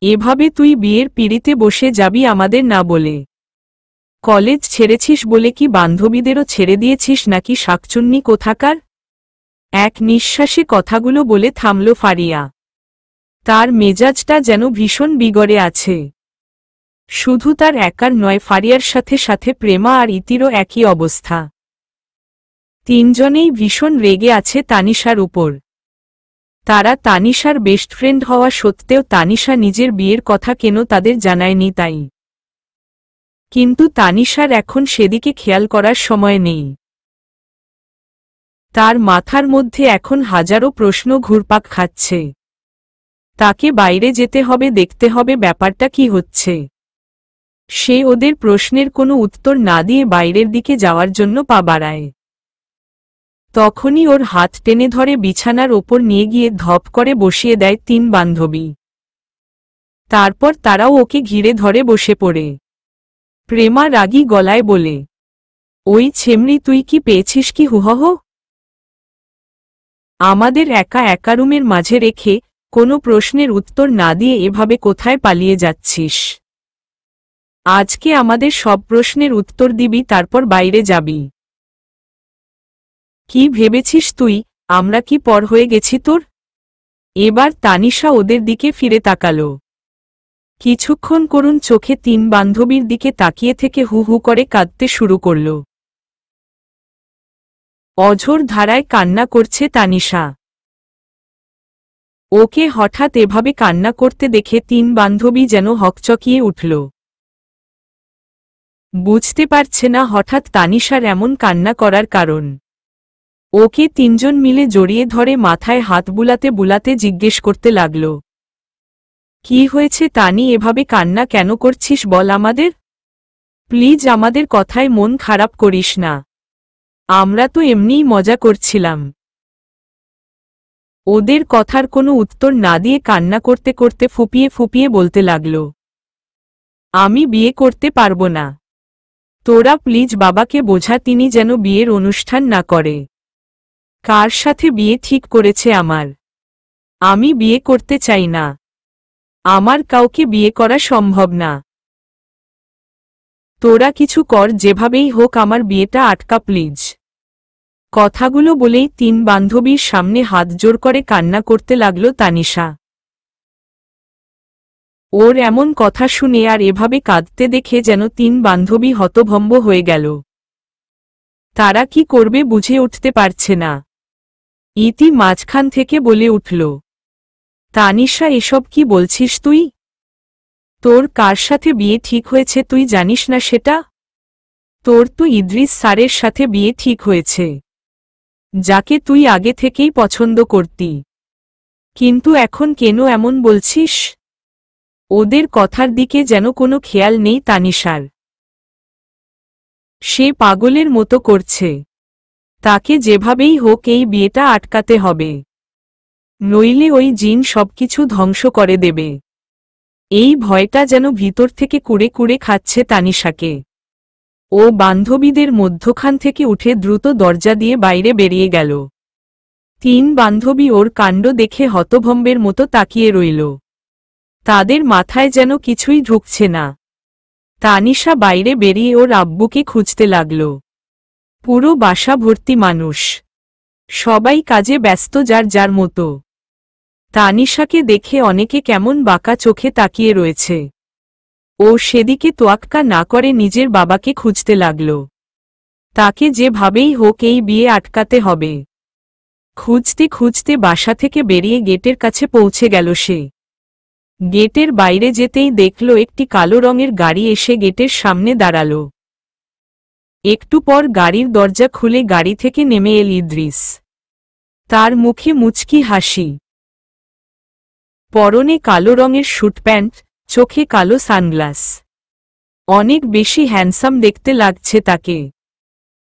এভাবে তুই বিয়ের পিঁড়িতে বসে যাবি আমাদের না বলে। কলেজ ছেড়েছিস বলে কি বান্ধবীদেরও ছেড়ে দিয়েছিস নাকি শাকচুন্নি কোথাকার? এক নিঃশ্বাসে কথাগুলো বলে থামল ফারিয়া। তার মেজাজটা যেন ভীষণ বিগড়ে আছে। শুধু তার একার নয়, ফারিয়ার সাথে সাথে প্রেমা আর ইতিরও একই অবস্থা। তিনজনেই ভীষণ রেগে আছে তানিশার উপর। তারা তানিশার বেস্ট ফ্রেন্ড হওয়া সত্ত্বেও তানিশা নিজের বিয়ের কথা কেন তাদের জানায়নি তাই। কিন্তু তানিশার এখন সেদিকে খেয়াল করার সময় নেই। তার মাথার মধ্যে এখন হাজারো প্রশ্ন ঘুরপাক খাচ্ছে। তাকে বাইরে যেতে হবে, দেখতে হবে ব্যাপারটা কি হচ্ছে। সে ওদের প্রশ্নের কোনো উত্তর না দিয়ে বাইরের দিকে যাওয়ার জন্য পা বাড়ায়। তখনই ওর হাত টেনে ধরে বিছানার ওপর নিয়ে গিয়ে ধপ করে বসিয়ে দেয় তিন বান্ধবী। তারপর তারাও ওকে ঘিরে ধরে বসে পড়ে। প্রেমা রাগী গলায় বলে, ওই ছেমরি, তুই কি পেয়েছিস কি হুহহ? আমাদের একা একা রুমের মাঝে রেখে কোনো প্রশ্নের উত্তর না দিয়ে এভাবে কোথায় পালিয়ে যাচ্ছিস? আজকে আমাদের সব প্রশ্নের উত্তর দিবি, তারপর বাইরে যাবি। কি ভেবেছিস তুই আমরা কি পর হয়ে গেছি তোর? এবার তানিশা ওদের দিকে ফিরে তাকালো। কিছুক্ষণ করুণ চোখে তিন বান্ধবীর দিকে তাকিয়ে থেকে হু হু করে কাঁদতে শুরু করল। অঝোর ধারায় কান্না করছে তানিশা। ওকে হঠাৎ এভাবে কান্না করতে দেখে তিন বান্ধবী যেন হকচকিয়ে উঠল। বুঝতে পারছে না হঠাৎ তানিশার এমন কান্না করার কারণ। ওকে তিনজন মিলে জড়িয়ে ধরে মাথায় হাত বুলাতে বুলাতে জিজ্ঞেস করতে লাগল, কি হয়েছে তানি, এভাবে কান্না কেন করছিস বল আমাদের? প্লিজ আমাদের কথায় মন খারাপ করিস না, আমরা তো এমনিই মজা করছিলাম। ওদের কথার কোনো উত্তর না দিয়ে কান্না করতে করতে ফুপিয়ে ফুপিয়ে বলতে লাগল, আমি বিয়ে করতে পারবো না। তোরা প্লিজ বাবাকে বোঝা, তিনি যেন বিয়ের অনুষ্ঠান না করে। কার সাথে বিয়ে ঠিক করেছে আমার? আমি বিয়ে করতে চাই না, আমার কাউকে বিয়ে করা সম্ভব না। তোরা কিছু কর, যেভাবেই হোক আমার বিয়েটা আটকা প্লিজ। কথাগুলো বলেই তিন বান্ধবীর সামনে হাত জোর করে কান্না করতে লাগল তানিশা। ওর এমন কথা শুনে আর এভাবে কাঁদতে দেখে যেন তিন বান্ধবী হতভম্ব হয়ে গেল। তারা কি করবে বুঝে উঠতে পারছে না। ইতি মাঝখান থেকে বলে উঠল, তানিশা, এসব কি বলছিস তুই? তোর কার সাথে বিয়ে ঠিক হয়েছে তুই জানিস না সেটা? তোর তো ইদ্রিস স্যারের সাথে বিয়ে ঠিক হয়েছে, যাকে তুই আগে থেকেই পছন্দ করতি। কিন্তু এখন কেন এমন বলছিস? ওদের কথার দিকে যেন কোনো খেয়াল নেই তানিশার। সে পাগলের মতো করছে। তাকে যেভাবেই হোক এই বিয়েটা আটকাতে হবে, নইলে ওই জিন সবকিছু ধ্বংস করে দেবে। এই ভয়টা যেন ভিতর থেকে কুড়ে কুড়ে খাচ্ছে তানিশাকে। ও বান্ধবীদের মধ্যখান থেকে উঠে দ্রুত দরজা দিয়ে বাইরে বেরিয়ে গেল। তিন বান্ধবী ওর কাণ্ড দেখে হতভম্বের মতো তাকিয়ে রইল। তাদের মাথায় যেন কিছুই ঢুকছে না। তানিশা বাইরে বেরিয়ে ওর আব্বুকে খুঁজতে লাগল। পুরো বাসা ভর্তি মানুষ, সবাই কাজে ব্যস্ত যার যার মতো। তানিশাকে দেখে অনেকে কেমন বাঁকা চোখে তাকিয়ে রয়েছে। ও সেদিকে তোয়াক্কা না করে নিজের বাবাকে খুঁজতে লাগল। তাকে যেভাবেই হোক এই বিয়ে আটকাতে হবে। খুঁজতে খুঁজতে বাসা থেকে বেরিয়ে গেটের কাছে পৌঁছে গেল সে। গেটের বাইরে যেতেই দেখল একটি কালো রঙের গাড়ি এসে গেটের সামনে দাঁড়াল। একটু পর গাড়ির দরজা খুলে গাড়ি থেকে নেমে এল ইদ্রিস। তার মুখে মুচকি হাসি, পরনে কালো রঙের স্যুট প্যান্ট, চোখে কালো সানগ্লাস। অনেক বেশি হ্যান্ডসাম দেখতে লাগছে তাকে।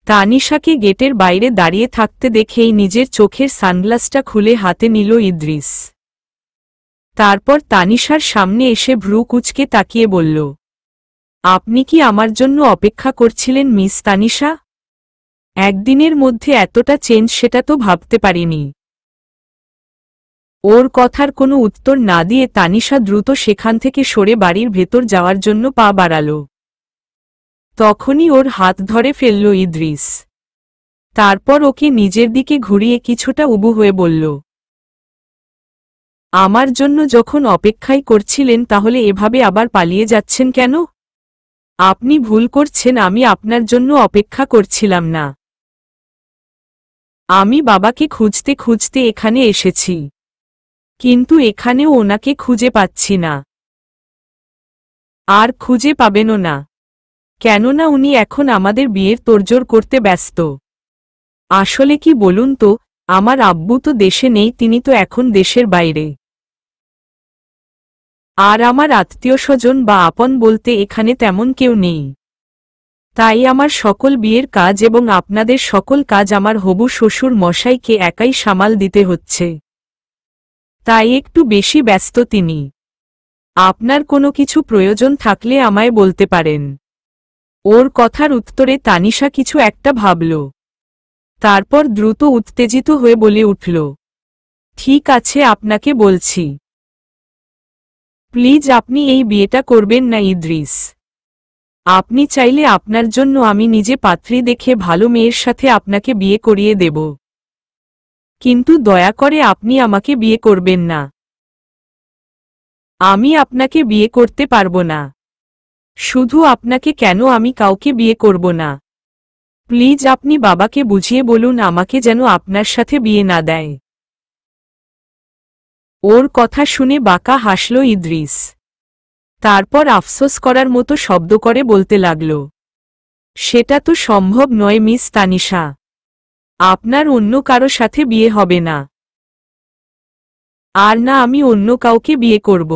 তানিশাকে গেটের বাইরে দাঁড়িয়ে থাকতে দেখেই নিজের চোখের সানগ্লাসটা খুলে হাতে নিল ইদ্রিস। তারপর তানিশার সামনে এসে ভ্রু কুঁচকে তাকিয়ে বলল, আপনি কি আমার জন্য অপেক্ষা করছিলেন মিস তানিশা? একদিনের মধ্যে এতটা চেঞ্জ সেটা তো ভাবতে পারিনি। ওর কথার কোনো উত্তর না দিয়ে তানিশা দ্রুত সেখান থেকে সরে বাড়ির ভেতর যাওয়ার জন্য পা বাড়াল। তখনই ওর হাত ধরে ফেলল ইদ্রিস। তারপর ওকে নিজের দিকে ঘুরিয়ে কিছুটা উবু হয়ে বলল, আমার জন্য যখন অপেক্ষাই করছিলেন তাহলে এভাবে আবার পালিয়ে যাচ্ছেন কেন? আপনি ভুল করছেন, আমি আপনার জন্য অপেক্ষা করছিলাম না। আমি বাবাকে খুঁজতে খুঁজতে এখানে এসেছি, কিন্তু এখানেও ওনাকে খুঁজে পাচ্ছি না। আর খুঁজে পাবেনও না, কেননা উনি এখন আমাদের বিয়ের তোড়জোড় করতে ব্যস্ত। আসলে কি বলুন তো, আমার আব্বু তো দেশে নেই, তিনি তো এখন দেশের বাইরে। আর আমার আত্মীয়স্বজন বা আপন বলতে এখানে তেমন কেউ নেই। তাই আমার সকল বিয়ের কাজ এবং আপনাদের সকল কাজ আমার হবু শ্বশুর মশাইকে একাই সামাল দিতে হচ্ছে। তাই একটু বেশি ব্যস্ত তিনি। আপনার কোনো কিছু প্রয়োজন থাকলে আমায় বলতে পারেন। ওর কথার উত্তরে তানিশা কিছু একটা ভাবল। তারপর দ্রুত উত্তেজিত হয়ে বলে উঠল, ঠিক আছে, আপনাকে বলছি। প্লিজ আপনি এই বিয়েটা করবেন না ইদ্রিস। আপনি চাইলে আপনার জন্য আমি নিজে পাত্রী দেখে ভালো মেয়ের সাথে আপনাকে বিয়ে করিয়ে দেব, কিন্তু দয়া করে আপনি আমাকে বিয়ে করবেন না। আমি আপনাকে বিয়ে করতে পারবো না। শুধু আপনাকে কেন, আমি কাউকে বিয়ে করব না। প্লিজ আপনি বাবাকে বুঝিয়ে বলুন আমাকে যেন আপনার সাথে বিয়ে না দেয়। ওর কথা শুনে বাঁকা হাসল ইদ্রিস। তারপর আফসোস করার মতো শব্দ করে বলতে লাগল, সেটা তো সম্ভব নয় মিস তানিশা। আপনার অন্য কারো সাথে বিয়ে হবে না। আর না আমি অন্য কাউকে বিয়ে করব।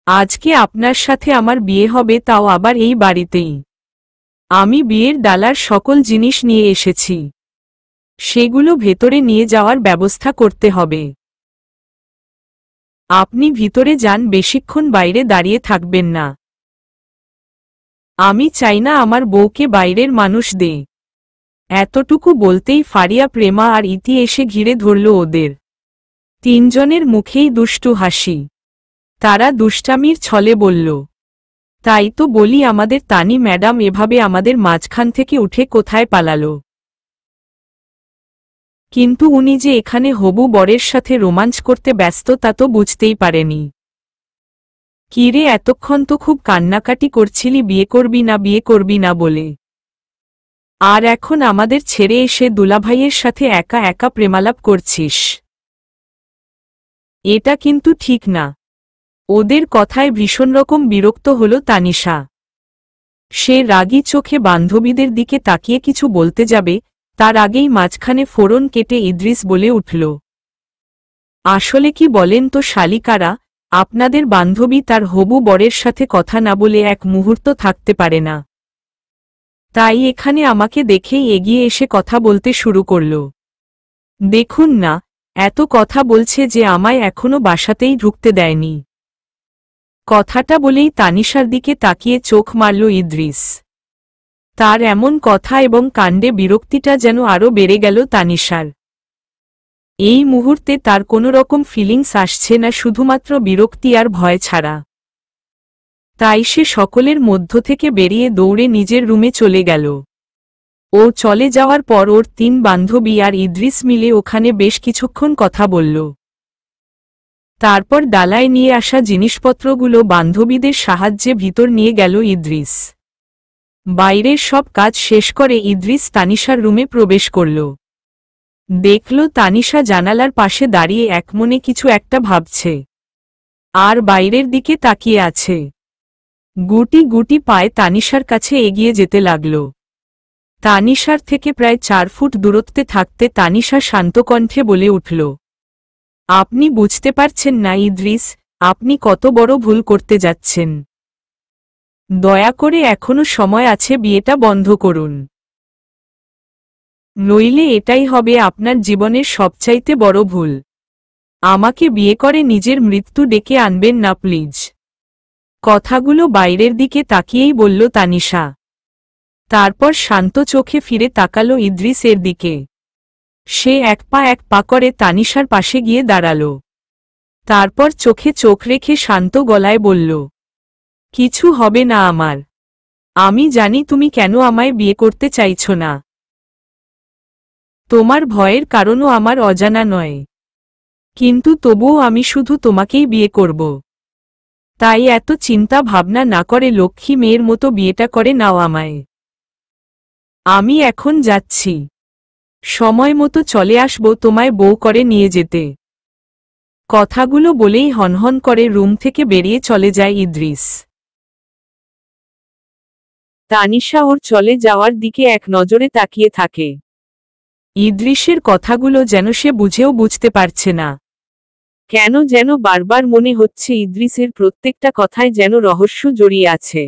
আজকে আপনার সাথে আমার বিয়ে হবে, তাও আবার এই বাড়িতেই। আমি বিয়ের ডালার সকল জিনিস নিয়ে এসেছি, সেগুলো ভেতরে নিয়ে যাওয়ার ব্যবস্থা করতে হবে। আপনি ভিতরে যান, বেশিক্ষণ বাইরে দাঁড়িয়ে থাকবেন না। আমি চাই না আমার বউকে বাইরের মানুষ দে। এতটুকু বলতেই ফারিয়া, প্রেমা আর ইতি এসে ঘিরে ধরল ওদের। তিনজনের মুখেই দুষ্টু হাসি। তারা দুষ্টামির ছলে বলল, তাই তো বলি আমাদের তানি ম্যাডাম এভাবে আমাদের মাঝখান থেকে উঠে কোথায় পালালো। কিন্তু উনি যে এখানে হবু বরের সাথে রোমাঞ্চ করতে ব্যস্ত তা তো বুঝতেই পারেনি। কিরে, এতক্ষণ তো খুব কান্নাকাটি করছিলি বিয়ে করবি না বলে, আর এখন আমাদের ছেড়ে এসে দুলাভাইয়ের সাথে একা একা প্রেমালাপ করছিস? এটা কিন্তু ঠিক না। ওদের কথায় ভীষণ রকম বিরক্ত হল তানিশা। সে রাগী চোখে বান্ধবীদের দিকে তাকিয়ে কিছু বলতে যাবে, তার আগেই মাঝখানে ফোড়ন কেটে ইদ্রিস বলে উঠল, আসলে কি বলেন তো শালিকারা, আপনাদের বান্ধবী তার হবু বরের সাথে কথা না বলে এক মুহূর্ত থাকতে পারে না। তাই এখানে আমাকে দেখেই এগিয়ে এসে কথা বলতে শুরু করল। দেখুন না, এত কথা বলছে যে আমায় এখনো বাসাতেই ঢুকতে দেয়নি। কথাটা বলেই তানিশার দিকে তাকিয়ে চোখ মারল ইদ্রিস। তার এমন কথা এবং কাণ্ডে বিরক্তিটা যেন আরও বেড়ে গেল তানিশার। এই মুহূর্তে তার কোনো রকম ফিলিংস আসছে না, শুধুমাত্র বিরক্তি আর ভয় ছাড়া। তাই সে সকলের মধ্য থেকে বেরিয়ে দৌড়ে নিজের রুমে চলে গেল। ও চলে যাওয়ার পর ওর তিন বান্ধবী আর ইদ্রিস মিলে ওখানে বেশ কিছুক্ষণ কথা বলল। তারপর ডালায় নিয়ে আসা জিনিসপত্রগুলো বান্ধবীদের সাহায্যে ভিতর নিয়ে গেল ইদ্রিস। বাইরের সব কাজ শেষ করে ইদ্রিস তানিশার রুমে প্রবেশ করল। দেখল তানিশা জানালার পাশে দাঁড়িয়ে একমনে কিছু একটা ভাবছে, আর বাইরের দিকে তাকিয়ে আছে। গুটি গুটি পায়ে তানিশার কাছে এগিয়ে যেতে লাগল। তানিশার থেকে প্রায় 4 ফুট দূরত্বে থাকতে তানিশা শান্ত কণ্ঠে বলে উঠল, আপনি বুঝতে পারছেন না ইদ্রিস, আপনি কত বড় ভুল করতে যাচ্ছেন। দয়া করে এখনো সময় আছে, বিয়েটা বন্ধ করুন। নইলে এটাই হবে আপনার জীবনের সবচাইতে বড় ভুল। আমাকে বিয়ে করে নিজের মৃত্যু ডেকে আনবেন না প্লিজ। কথাগুলো বাইরের দিকে তাকিয়েই বলল তানিশা। তারপর শান্ত চোখে ফিরে তাকালো ইদ্রিসের দিকে। সে এক পা করে তানিশার পাশে গিয়ে দাঁড়াল। তারপর চোখে চোখ রেখে শান্ত গলায় বলল, কিছু হবে না আমার। আমি জানি তুমি কেন আমায় বিয়ে করতে চাইছ না। তোমার ভয়ের কারণও আমার অজানা নয়, কিন্তু তবুও আমি শুধু তোমাকেই বিয়ে করব। তাই এত চিন্তা ভাবনা না করে লক্ষ্মী মেয়ের মতো বিয়েটা করে নাও আমায়। আমি এখন যাচ্ছি, সময় মতো চলে আসব তোমায় বউ করে নিয়ে যেতে। কথাগুলো বলেই হনহন করে রুম থেকে বেরিয়ে চলে যায় ইদ্রিস। তানিশা ওর চলে যাওয়ার দিকে এক নজরে তাকিয়ে থাকে। ইদ্রিসের কথাগুলো যেন সে বুঝেও বুঝতে পারছে না। কেন যেন বারবার মনে হচ্ছে ইদ্রিসের প্রত্যেকটা কথায় যেন রহস্য জড়িয়ে আছে।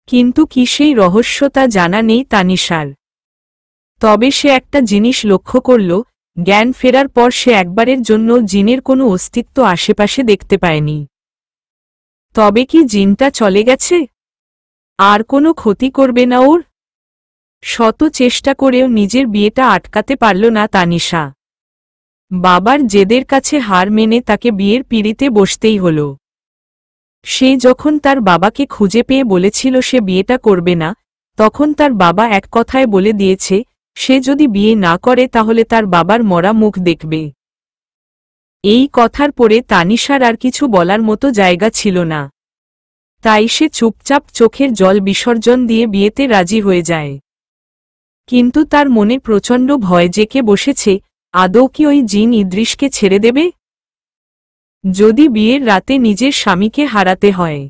কিন্তু কি সেই রহস্য তা জানা নেই তানিশার। তবে সে একটা জিনিস লক্ষ্য করল, জ্ঞান ফেরার পর সে একবারের জন্য জিনের কোনো অস্তিত্ব আশেপাশে দেখতে পায়নি। তবে কি জিনটা চলে গেছে? আর কোনো ক্ষতি করবে না ওর? শত চেষ্টা করেও নিজের বিয়েটা আটকাতে পারল না তানিশা। বাবার জেদের কাছে হার মেনে তাকে বিয়ের পিঁড়িতে বসতেই হল। সে যখন তার বাবাকে খুঁজে পেয়ে বলেছিল সে বিয়েটা করবে না, তখন তার বাবা এক কথায় বলে দিয়েছে সে যদি বিয়ে না করে তাহলে তার বাবার মরা মুখ দেখবে। এই কথার পরে তানিশার আর কিছু বলার মতো জায়গা ছিল না। তাই সে চুপচাপ চোখের জল বিসর্জন দিয়ে বিয়েতে রাজি হয়ে যায়। কিন্তু তার মনে প্রচণ্ড ভয় জেঁকে বসেছে, আদৌ কি ওই জিন ইদ্রিসকে ছেড়ে দেবে? যদি বিয়ের রাতে নিজের স্বামীকে হারাতে হয়,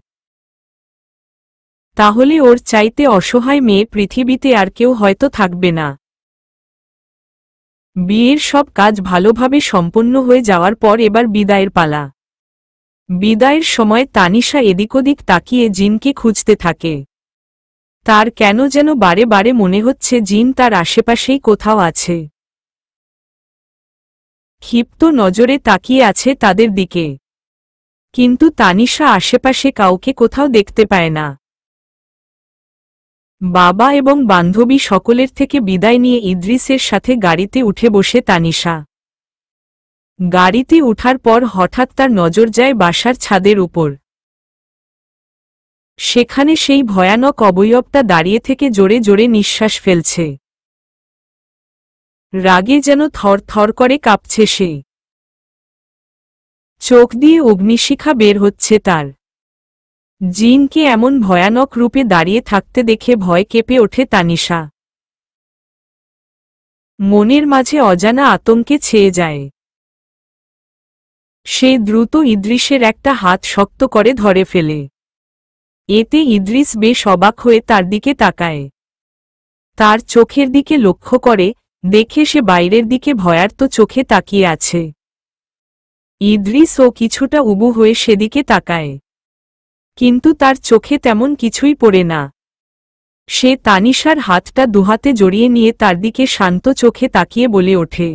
তাহলে ওর চাইতে অসহায় মেয়ে পৃথিবীতে আর কেউ হয়তো থাকবে না। বিয়ের সব কাজ ভালোভাবে সম্পন্ন হয়ে যাওয়ার পর এবার বিদায়ের পালা। বিদায়ের সময় তানিশা এদিক ওদিক তাকিয়ে জিনকে খুঁজতে থাকে। তার কেন যেন বারে বারে মনে হচ্ছে জিন তার আশেপাশেই কোথাও আছে। ক্ষিপ্ত নজরে তাকিয়ে আছে তাদের দিকে, কিন্তু তানিশা আশেপাশে কাউকে কোথাও দেখতে পায় না। বাবা এবং বান্ধবী সকলের থেকে বিদায় নিয়ে ইদ্রিসের সাথে গাড়িতে উঠে বসে তানিশা। গাড়িতে উঠার পর হঠাৎ তার নজর যায় বাসার ছাদের উপর। সেখানে সেই ভয়ানক অবয়বটা দাঁড়িয়ে থেকে জোরে জোরে নিঃশ্বাস ফেলছে। রাগে যেন থর থর করে কাঁপছে সে। চোখ দিয়ে অগ্নিশিখা বের হচ্ছে তার। জিনকে এমন ভয়ানক রূপে দাঁড়িয়ে থাকতে দেখে ভয় কেঁপে ওঠে তানিশা। মনের মাঝে অজানা আতঙ্কে ছেয়ে যায়। সে দ্রুত ইদ্রিসের একটা হাত শক্ত করে ধরে ফেলে। এতে ইদ্রিস বেশ অবাক হয়ে তার দিকে তাকায়। তার চোখের দিকে লক্ষ্য করে, দেখে সে বাইরের দিকে ভয়ার্ত চোখে তাকিয়ে আছে। ইদ্রিসও কিছুটা উবু হয়ে সেদিকে তাকায়, কিন্তু তার চোখে তেমন কিছুই পড়ে না। সে তানিশার হাতটা দুহাতে জড়িয়ে নিয়ে তার দিকে শান্ত চোখে তাকিয়ে বলে ওঠে,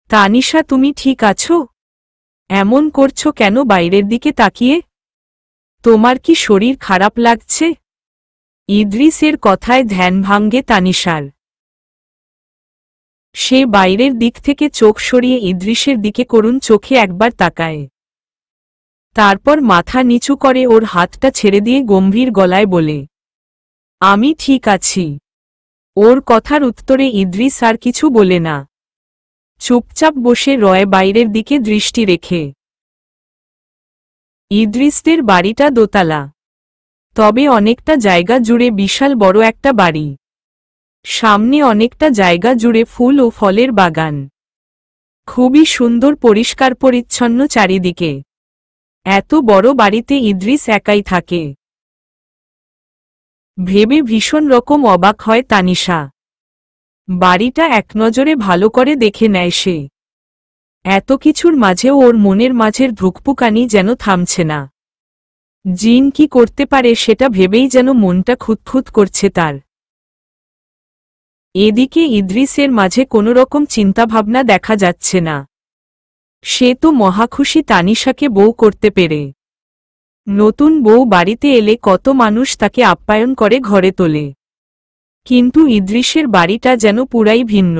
তানিশা তুমি ঠিক আছো? এমন করছো কেন বাইরের দিকে তাকিয়ে? তোমার কি শরীর খারাপ লাগছে? ইদ্রিসের কথায় ধ্যান ভাঙ্গে তানিশার। সে বাইরের দিক থেকে চোখ সরিয়ে ইদ্রিসের দিকে করুণ চোখে একবার তাকায়। তারপর মাথা নিচু করে ওর হাতটা ছেড়ে দিয়ে গম্ভীর গলায় বলে, আমি ঠিক আছি। ওর কথার উত্তরে ইদ্রিস আর কিছু বলে না। চুপচাপ বসে রয় বাইরের দিকে দৃষ্টি রেখে। ইদ্রিসদের বাড়িটা দোতলা, তবে অনেকটা জায়গা জুড়ে বিশাল বড় একটা বাড়ি। সামনে অনেকটা জায়গা জুড়ে ফুল ও ফলের বাগান। খুবই সুন্দর পরিষ্কার পরিচ্ছন্ন চারিদিকে। এত বড় বাড়িতে ইদ্রিস একাই থাকে ভেবে ভীষণ রকম অবাক হয় তানিশা। বাড়িটা একনজরে ভালো করে দেখে নেয় সে। এত কিছুর মাঝেও ওর মনের মাঝের ধুকপুকানি যেন থামছে না। জিন কি করতে পারে সেটা ভেবেই যেন মনটা খুঁতখুত করছে তার। এদিকে ইদ্রিসের মাঝে কোনোরকম চিন্তাভাবনা দেখা যাচ্ছে না। সে তো মহাখুশি তানিশাকে বউ করতে পেরে। নতুন বউ বাড়িতে এলে কত মানুষ তাকে আপ্যায়ন করে ঘরে তোলে, কিন্তু ইদ্রিসের বাড়িটা যেন পুরাই ভিন্ন।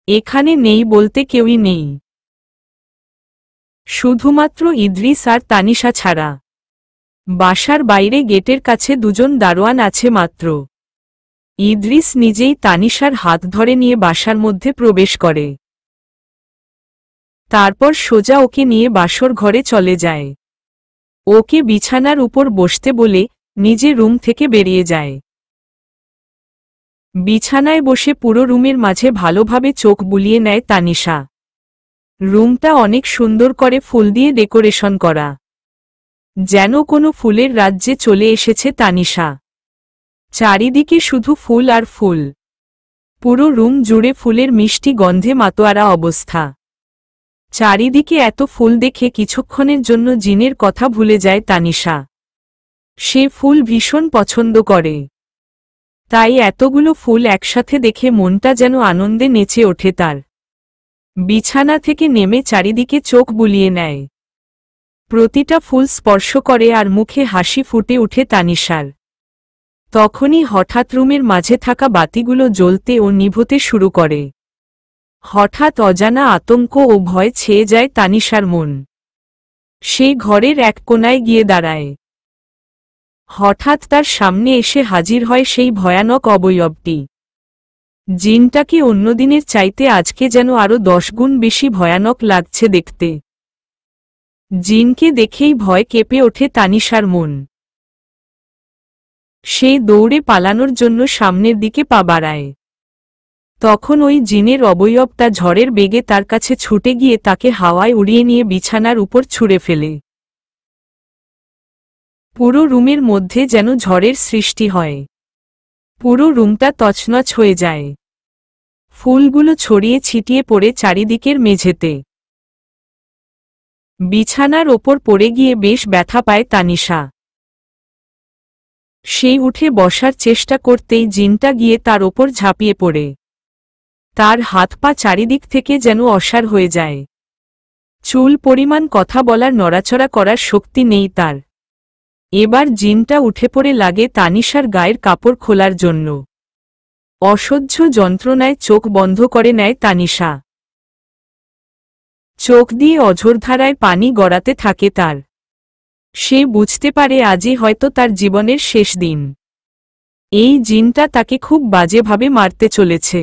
এখানে নেই বলতে কেউই নেই, শুধুমাত্র ইদ্রিস আর তানিশা ছাড়া। বাসার বাইরে গেটের কাছে দুজন দারোয়ান আছে মাত্র। ইদ্রিস নিজেই তানিশার হাত ধরে নিয়ে বাসার মধ্যে প্রবেশ করে। তারপর সোজা ওকে নিয়ে বাসর ঘরে চলে যায়। ওকে বিছানার উপর বসতে বলে নিজে রুম থেকে বেরিয়ে যায়। বিছানায় বসে পুরো রুমের মাঝে ভালোভাবে চোখ বুলিয়ে নেয় তানিশা। রুমটা অনেক সুন্দর করে ফুল দিয়ে ডেকোরেশন করা, যেন কোনো ফুলের রাজ্যে চলে এসেছে তানিশা। চারিদিকে শুধু ফুল আর ফুল। পুরো রুম জুড়ে ফুলের মিষ্টি গন্ধে মাতোয়ারা অবস্থা। চারিদিকে এত ফুল দেখে কিছুক্ষণের জন্য জিনের কথা ভুলে যায় তানিশা। সে ফুল ভীষণ পছন্দ করে, তাই এতগুলো ফুল একসাথে দেখে মনটা যেন আনন্দে নেচে ওঠে তার। বিছানা থেকে নেমে চারিদিকে চোখ বুলিয়ে নেয়। প্রতিটা ফুল স্পর্শ করে আর মুখে হাসি ফুটে ওঠে তানিশার। তখনই হঠাৎ রুমের মাঝে থাকা বাতিগুলো জ্বলতে ও নিভতে শুরু করে। হঠাৎ অজানা আতঙ্ক ও ভয় ছেয়ে যায় তানিশার মন। সে ঘরের এক কোণায় গিয়ে দাঁড়ায়। হঠাৎ তার সামনে এসে হাজির হয় সেই ভয়ানক অবয়বটি। জিনটাকে অন্যদিনের চাইতে আজকে যেন আরো 10 গুণ বেশি ভয়ানক লাগছে দেখতে। জিনকে দেখেই ভয় কেঁপে ওঠে তানিশার মন। সে দৌড়ে পালানোর জন্য সামনের দিকে পা বাড়ায়। তখন ওই জিনের অবয়বটা ঝড়ের বেগে তার কাছে ছুটে গিয়ে তাকে হাওয়ায় উড়িয়ে নিয়ে বিছানার উপর ছুঁড়ে ফেলে। পুরো রুমের মধ্যে যেন ঝড়ের সৃষ্টি হয়। পুরো রুমটা তছনছ হয়ে যায়। ফুলগুলো ছড়িয়ে ছিটিয়ে পড়ে চারিদিকের মেঝেতে। বিছানার ওপর পড়ে গিয়ে বেশ ব্যথা পায় তানিশা। সেই উঠে বসার চেষ্টা করতেই জিনটা গিয়ে তার ওপর ঝাঁপিয়ে পড়ে। তার হাত পা চারিদিক থেকে যেন অসাড় হয়ে যায়। চুল পরিমাণ কথা বলার নড়াচড়া করার শক্তি নেই তার। এবার জিনটা উঠে পড়ে লাগে তানিশার গায়ের কাপড় খোলার জন্য। অসহ্য যন্ত্রণায় চোখ বন্ধ করে নেয় তানিশা। চোখ দিয়ে অঝোরধারায় পানি গড়াতে থাকে তার। সে বুঝতে পারে আজই হয়তো তার জীবনের শেষ দিন। এই জিনটা তাকে খুব বাজেভাবে মারতে চলেছে।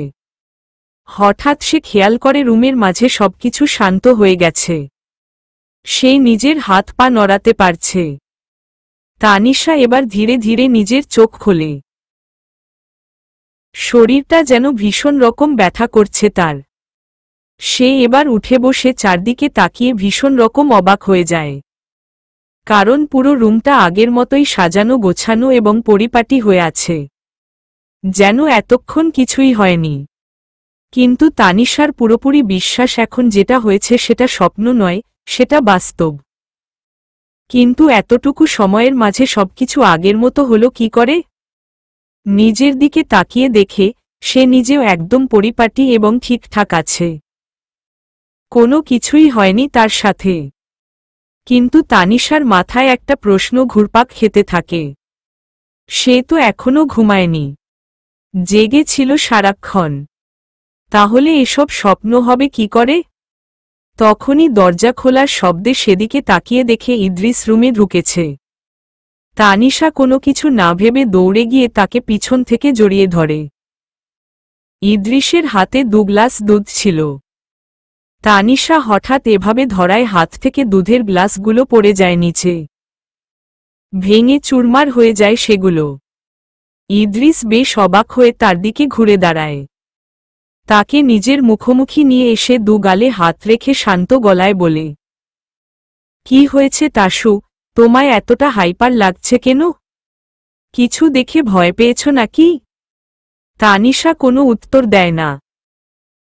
হঠাৎ সে খেয়াল করে রুমের মাঝে সবকিছু শান্ত হয়ে গেছে। সে নিজের হাত পা নড়াতে পারছে। তানিশা এবার ধীরে ধীরে নিজের চোখ খোলে। শরীরটা যেন ভীষণ রকম ব্যথা করছে তার। সে এবার উঠে বসে চারদিকে তাকিয়ে ভীষণ রকম অবাক হয়ে যায়। কারণ পুরো রুমটা আগের মতোই সাজানো গোছানো এবং পরিপাটি হয়ে আছে। যেন এতক্ষণ কিছুই হয়নি। কিন্তু তানিশার পুরোপুরি বিশ্বাস এখন যেটা হয়েছে সেটা স্বপ্ন নয়, সেটা বাস্তব। কিন্তু এতটুকু সময়ের মাঝে সবকিছু আগের মতো হলো কি করে? নিজের দিকে তাকিয়ে দেখে সে নিজেও একদম পরিপাটি এবং ঠিকঠাক আছে। কোনো কিছুই হয়নি তার সাথে। কিন্তু তানিশার মাথায় একটা প্রশ্ন ঘুরপাক খেতে থাকে। সে তো এখনো ঘুমায়নি, জেগে ছিল সারাক্ষণ। তাহলে এসব স্বপ্ন হবে কি করে? তখনই দরজা খোলার শব্দে সেদিকে তাকিয়ে দেখে ইদ্রিস রুমে ঢুকেছে। তানিশা কোনো কিছু না ভেবে দৌড়ে গিয়ে তাকে পিছন থেকে জড়িয়ে ধরে। ইদ্রিসের হাতে 2 গ্লাস দুধ ছিল। তানিশা হঠাৎ এভাবে ধরায় হাত থেকে দুধের গ্লাসগুলো পড়ে যায় নিচে। ভেঙে চুরমার হয়ে যায় সেগুলো। ইদ্রিস বেশ অবাক হয়ে তার দিকে ঘুরে দাঁড়ায়। তাকে নিজের মুখোমুখি নিয়ে এসে 2 গালে হাত রেখে শান্ত গলায় বলে, কি হয়েছে তাসু, তোমায় এতটা হাইপার লাগছে কেন? কিছু দেখে ভয় পেয়েছ নাকি? তানিশা কোনো উত্তর দেয় না।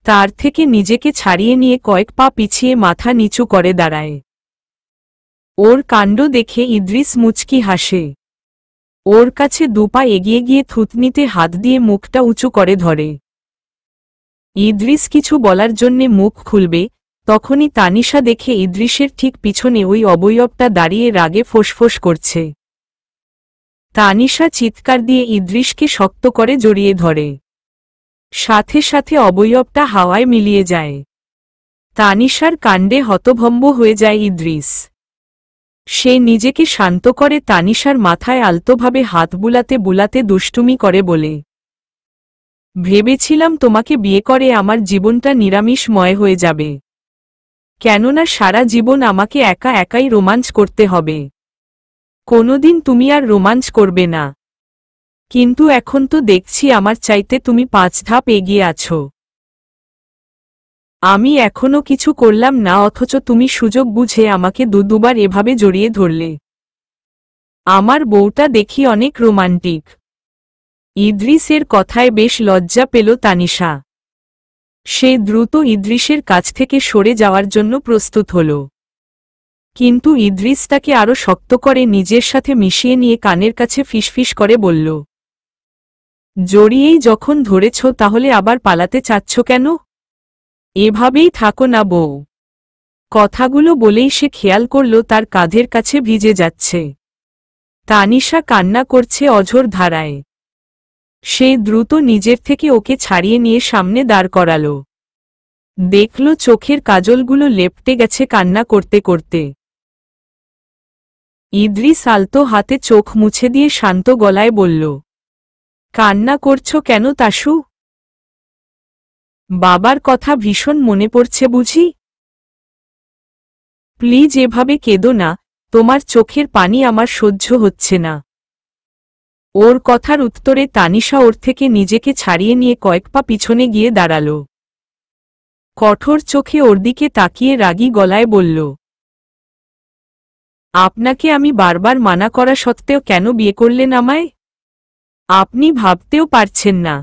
তার থেকে নিজেকে ছাড়িয়ে নিয়ে কয়েক পা পিছিয়ে মাথা নিচু করে দাঁড়ায়। ওর কাণ্ড দেখে ইদ্রিস মুচকি হাসে। ওর কাছে 2 পা এগিয়ে গিয়ে থুতনিতে হাত দিয়ে মুখটা উঁচু করে ধরে। ইদ্রিস কিছু বলার জন্যে মুখ খুলবে, তখনই তানিশা দেখে ইদ্রিসের ঠিক পিছনে ওই অবয়বটা দাঁড়িয়ে রাগে ফোঁসফোঁস করছে। তানিশা চিৎকার দিয়ে ইদ্রিসকে শক্ত করে জড়িয়ে ধরে। সাথে সাথে অবয়বটা হাওয়ায় মিলিয়ে যায়। তানিশার কাণ্ডে হতভম্ব হয়ে যায় ইদ্রিস। সে নিজেকে শান্ত করে তানিশার মাথায় আলতোভাবে হাত বুলাতে বুলাতে দুষ্টুমি করে বলে, ভেবেছিলাম তোমাকে বিয়ে করে আমার জীবনটা নিরামিষময় হয়ে যাবে। কেননা সারা জীবন আমাকে একা একাই রোমাঞ্চ করতে হবে। কোনোদিন তুমি আর রোমাঞ্চ করবে না। কিন্তু এখন তো দেখছি আমার চাইতে তুমি 5 ধাপ এগিয়ে আছো। আমি এখনো কিছু করলাম না অথচ তুমি সুযোগ বুঝে আমাকে দুবার এভাবে জড়িয়ে ধরলে। আমার বউটা দেখি অনেক রোমান্টিক। ইদ্রিসের কথায় বেশ লজ্জা পেল তানিশা। সে দ্রুত ইদ্রিসের কাছ থেকে সরে যাওয়ার জন্য প্রস্তুত হল। কিন্তু ইদ্রিস তাকে আরো শক্ত করে নিজের সাথে মিশিয়ে নিয়ে কানের কাছে ফিসফিস করে বলল, জড়িয়েই যখন ধরেছ তাহলে আবার পালাতে চাচ্ছ কেন? এভাবেই থাকো না বউ। কথাগুলো বলেই সে খেয়াল করল তার কাঁধের কাছে ভিজে যাচ্ছে। তানিশা কান্না করছে অঝোর ধারায়। সে দ্রুত নিজের থেকে ওকে ছাড়িয়ে নিয়ে সামনে দাঁড় করালো। দেখল চোখের কাজলগুলো লেপটে গেছে কান্না করতে করতে। ইদ্রিস আলতো হাতে চোখ মুছে দিয়ে শান্ত গলায় বলল, কান্না করছো কেন তাসু? বাবার কথা ভীষণ মনে পড়ছে বুঝি? প্লিজ এভাবে কেঁদো না, তোমার চোখের পানি আমার সহ্য হচ্ছে না। ওর কথার উত্তরে তানিশা ওর থেকে নিজেকে ছাড়িয়ে নিয়ে কয়েক পা পিছনে গিয়ে দাঁড়াল। কঠোর চোখে ওর দিকে তাকিয়ে রাগী গলায় বলল, আপনাকে আমি বারবার মানা করা সত্ত্বেও কেন বিয়ে করলেন আমায়? আপনি ভাবতেও পারছেন না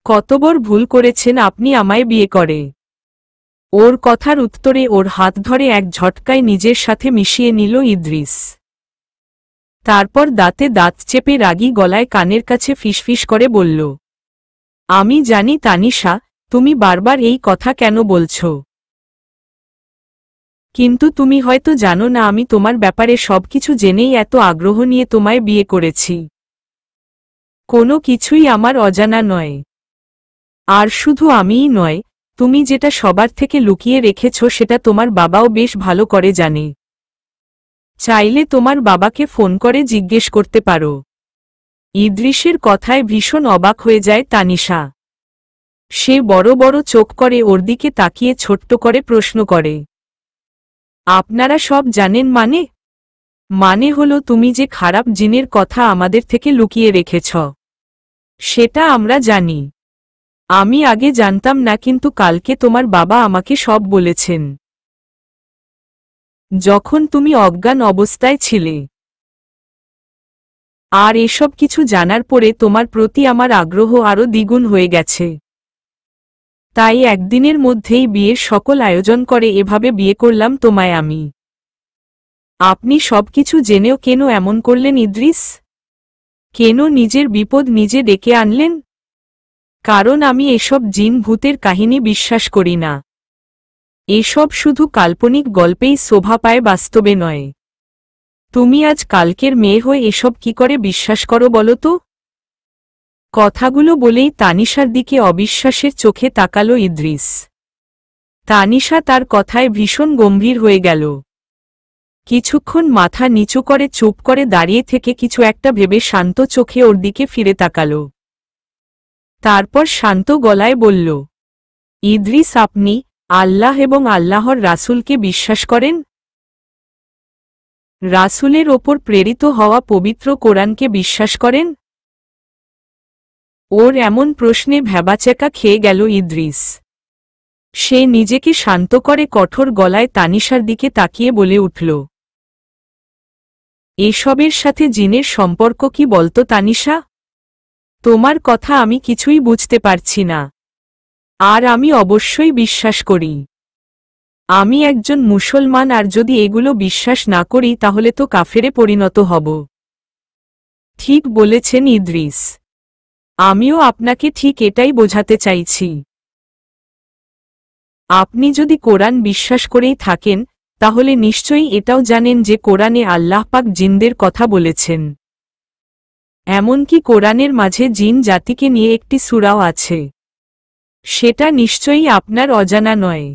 কত বড় ভুল করেছেন আপনি আমায় বিয়ে করে। ওর কথার উত্তরে ওর হাত ধরে এক ঝটকায় নিজের সাথে মিশিয়ে নিল ইদ্রিস। তারপর দাঁতে দাঁত চেপে রাগী গলায় কানের কাছে ফিসফিস করে বলল, আমি জানি তানিশা, তুমি বারবার এই কথা কেন বলছ, কিন্তু তুমি হয়তো জানো না আমি তোমার ব্যাপারে সবকিছু জেনেই এত আগ্রহ নিয়ে তোমায় বিয়ে করেছি। কোনো কিছুই আমার অজানা নয়। আর শুধু আমিই নয়, তুমি যেটা সবার থেকে লুকিয়ে রেখেছ সেটা তোমার বাবাও বেশ ভালো করে জানে। চাইলে তোমার বাবাকে ফোন করে জিজ্ঞেস করতে পারো। ইদ্রিসের কথায় ভীষণ অবাক হয়ে যায় তানিশা। সে বড় বড় চোখ করে ওর দিকে তাকিয়ে ছোট্ট করে প্রশ্ন করে, আপনারা সব জানেন মানে? মানে হলো তুমি যে খারাপ জিনের কথা আমাদের থেকে লুকিয়ে রেখেছ সেটা আমরা জানি। আমি আগে জানতাম না, কিন্তু কালকে তোমার বাবা আমাকে সব বলেছেন, যখন তুমি অজ্ঞান অবস্থায় ছিলে। আর এসব কিছু জানার পরে তোমার প্রতি আমার আগ্রহ আরও দ্বিগুণ হয়ে গেছে। তাই একদিনের মধ্যেই বিয়ের সকল আয়োজন করে এভাবে বিয়ে করলাম তোমায় আমি। আপনি সবকিছু জেনেও কেন এমন করলেন ইদ্রিস? কেন নিজের বিপদ নিজে ডেকে আনলেন? কারণ আমি এসব জিন ভূতের কাহিনী বিশ্বাস করি না। এসব শুধু কাল্পনিক গল্পেই শোভা পায়, বাস্তবে নয়। তুমি আজ কালকের মেয়ে হয়ে এসব কি করে বিশ্বাস করো বলো তো? কথাগুলো বলেই তানিশার দিকে অবিশ্বাসের চোখে তাকালো ইদ্রিস। তানিশা তার কথায় ভীষণ গম্ভীর হয়ে গেল। কিছুক্ষণ মাথা নিচু করে চুপ করে দাঁড়িয়ে থেকে কিছু একটা ভেবে শান্ত চোখে ওর দিকে ফিরে তাকাল। তারপর শান্ত গলায় বলল, ইদ্রিস, আপনি আল্লাহ এবং আল্লাহর রাসূলকে বিশ্বাস করেন? রাসূলের ওপর প্রেরিত হওয়া পবিত্র কোরআনকে বিশ্বাস করেন? ওর এমন প্রশ্নে ভ্যাবাচ্যাকা খেয়ে গেল ইদ্রিস। সে নিজেকে শান্ত করে কঠোর গলায় তানিশার দিকে তাকিয়ে বলে উঠল, এসবের সাথে জিনের সম্পর্ক কি বলতো তানিশা? তোমার কথা আমি কিছুই বুঝতে পারছি না। আর আমি অবশ্যই বিশ্বাস করি। আমি একজন মুসলমান, আর যদি এগুলো বিশ্বাস না করি তাহলে তো কাফেরে পরিণত হব। ঠিক বলেছেন ইদ্রিস, আমিও আপনাকে ঠিক এটাই বোঝাতে চাইছি। আপনি যদি কোরআন বিশ্বাস করেই থাকেন তাহলে নিশ্চয়ই এটাও জানেন যে কোরআনে আল্লাহ পাক জিনদের কথা বলেছেন। এমনকি কোরআনের মাঝে জিন জাতিকে নিয়ে একটি সূরাও আছে। সেটা নিশ্চয়ই আপনার অজানা নয়।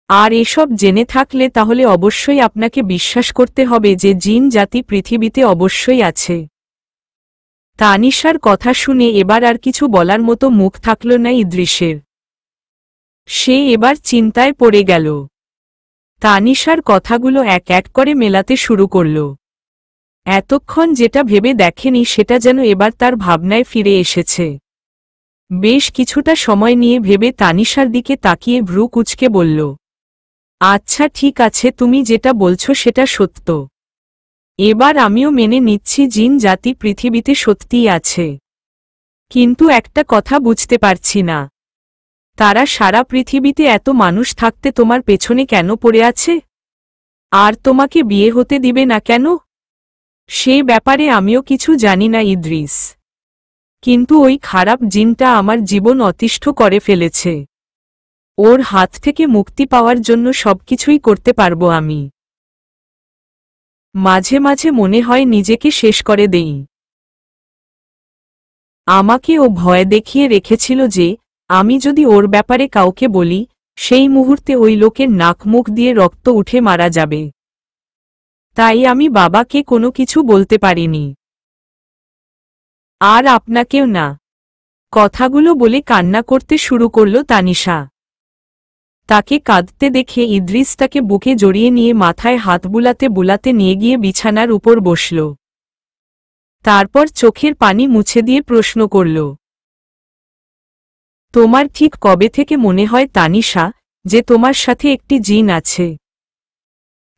আর এসব জেনে থাকলে তাহলে অবশ্যই আপনাকে বিশ্বাস করতে হবে যে জিন জাতি পৃথিবীতে অবশ্যই আছে। তানিশার কথা শুনে এবার আর কিছু বলার মতো মুখ থাকল না ইদ্রিসের। সে এবার চিন্তায় পড়ে গেল। তানিশার কথাগুলো এক এক করে মেলাতে শুরু করল। এতক্ষণ যেটা ভেবে দেখেনি সেটা যেন এবার তার ভাবনায় ফিরে এসেছে। বেশ কিছুটা সময় নিয়ে ভেবে তানিশার দিকে তাকিয়ে ভ্রু কুঁচকে বলল, আচ্ছা ঠিক আছে, তুমি যেটা বলছো সেটা সত্য। এবার আমিও মেনে নিচ্ছি জিন জাতি পৃথিবীতে সত্যিই আছে। কিন্তু একটা কথা বুঝতে পারছি না, তারা সারা পৃথিবীতে এত মানুষ থাকতে তোমার পেছনে কেন পড়ে আছে? আর তোমাকে বিয়ে হতে দিবে না কেন? সে ব্যাপারে আমিও কিছু জানি না ইদ্রিস, কিন্তু ওই খারাপ জিনটা আমার জীবন অতিষ্ঠ করে ফেলেছে। ওর হাত থেকে মুক্তি পাওয়ার জন্য সবকিছুই করতে পারবো আমি। মাঝে মাঝে মনে হয় নিজেকে শেষ করে দেই। আমাকে ও ভয় দেখিয়ে রেখেছিল যে আমি যদি ওর ব্যাপারে কাউকে বলি সেই মুহূর্তে ওই লোকের নাক মুখ দিয়ে রক্ত উঠে মারা যাবে। তাই আমি বাবাকে কোনো কিছু বলতে পারিনি, আর আপনাকেও না। কথাগুলো বলে কান্না করতে শুরু করল তানিশা। তাকে কাঁদতে দেখে ইদ্রিস তাকে বুকে জড়িয়ে নিয়ে মাথায় হাত বুলাতে বুলাতে নিয়ে গিয়ে বিছানার উপর বসল। তারপর চোখের পানি মুছে দিয়ে প্রশ্ন করল, তোমার ঠিক কবে থেকে মনে হয় তানিশা যে তোমার সাথে একটি জিন আছে,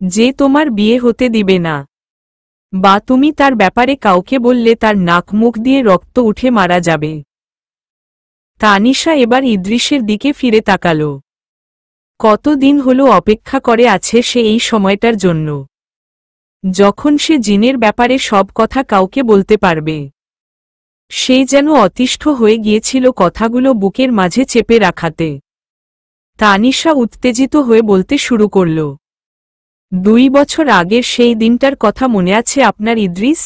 যে তোমার বিয়ে হতে দিবে না, বা তুমি তার ব্যাপারে কাউকে বললে তার নাক মুখ দিয়ে রক্ত উঠে মারা যাবে? তানিশা এবার ইদ্রিসের দিকে ফিরে তাকাল। কতদিন হলো অপেক্ষা করে আছে সে এই সময়টার জন্য, যখন সে জিনের ব্যাপারে সব কথা কাউকে বলতে পারবে। সে যেন অতিষ্ঠ হয়ে গিয়েছিল কথাগুলো বুকের মাঝে চেপে রাখাতে। তানিশা উত্তেজিত হয়ে বলতে শুরু করল, 2 বছর আগের সেই দিনটার কথা মনে আছে আপনার ইদ্রিস?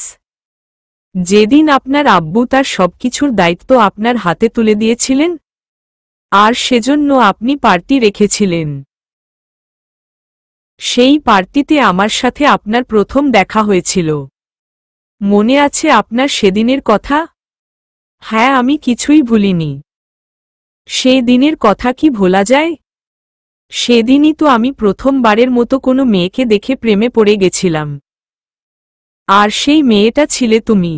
যেদিন আপনার আব্বু তার সবকিছুর দায়িত্ব আপনার হাতে তুলে দিয়েছিলেন, আর সেজন্য আপনি পার্টি রেখেছিলেন। সেই পার্টিতে আমার সাথে আপনার প্রথম দেখা হয়েছিল। মনে আছে আপনার সেদিনের কথা? হ্যাঁ, আমি কিছুই ভুলিনি। সেই দিনের কথা কি ভোলা যায়? সেদিনই তো আমি প্রথমবারের মতো কোনো মেয়েকে দেখে প্রেমে পড়ে গেছিলাম, আর সেই মেয়েটা ছিলে তুমি।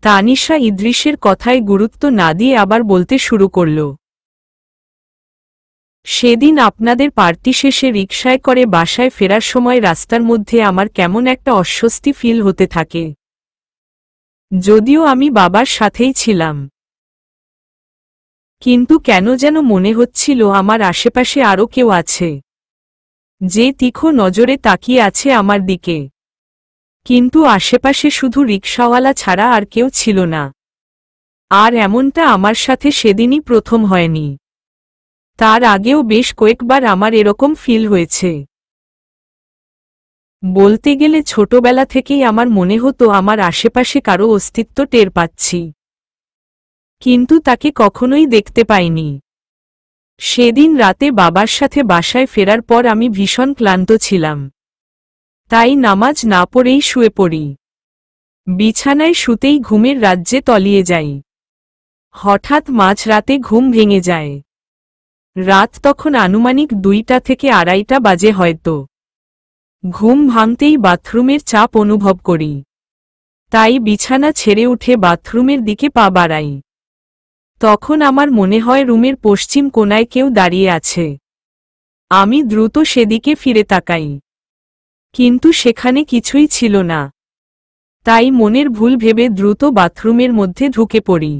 তানিশা ইদ্রিসের কথায় গুরুত্ব না দিয়ে আবার বলতে শুরু করল, সেদিন আপনাদের পার্টি শেষে রিকশায় করে বাসায় ফেরার সময় রাস্তার মধ্যে আমার কেমন একটা অস্বস্তি ফিল হতে থাকে, যদিও আমি বাবার সাথেই ছিলাম। কিন্তু কেন যেন মনে হচ্ছিল আমার আশেপাশে আরও কেউ আছে, যে তীক্ষ্ণ নজরে তাকিয়ে আছে আমার দিকে। কিন্তু আশেপাশে শুধু রিকশাওয়ালা ছাড়া আর কেউ ছিল না। আর এমনটা আমার সাথে সেদিনই প্রথম হয়নি, তার আগেও বেশ কয়েকবার আমার এরকম ফিল হয়েছে। বলতে গেলে ছোটবেলা থেকেই আমার মনে হতো আমার আশেপাশে কারো অস্তিত্ব টের পাচ্ছি, কিন্তু তাকে কখনোই দেখতে পাইনি। সেদিন রাতে বাবার সাথে বাসায় ফেরার পর আমি ভীষণ ক্লান্ত ছিলাম, তাই নামাজ না পড়েই শুয়ে পড়ি। বিছানায় শুতেই ঘুমের রাজ্যে তলিয়ে যাই। হঠাৎ মাঝরাতে ঘুম ভেঙে যায়। রাত তখন আনুমানিক 2টা থেকে 2:30 বাজে হয়তো। ঘুম ভাঙতেই বাথরুমের চাপ অনুভব করি, তাই বিছানা ছেড়ে উঠে বাথরুমের দিকে পা বাড়াই। তখন আমার মনে হয় রুমের পশ্চিম কোণায় কেউ দাঁড়িয়ে আছে। আমি দ্রুত সেদিকে ফিরে তাকাই, কিন্তু সেখানে কিছুই ছিল না। তাই মনের ভুল ভেবে দ্রুত বাথরুমের মধ্যে ঢুকে পড়ি।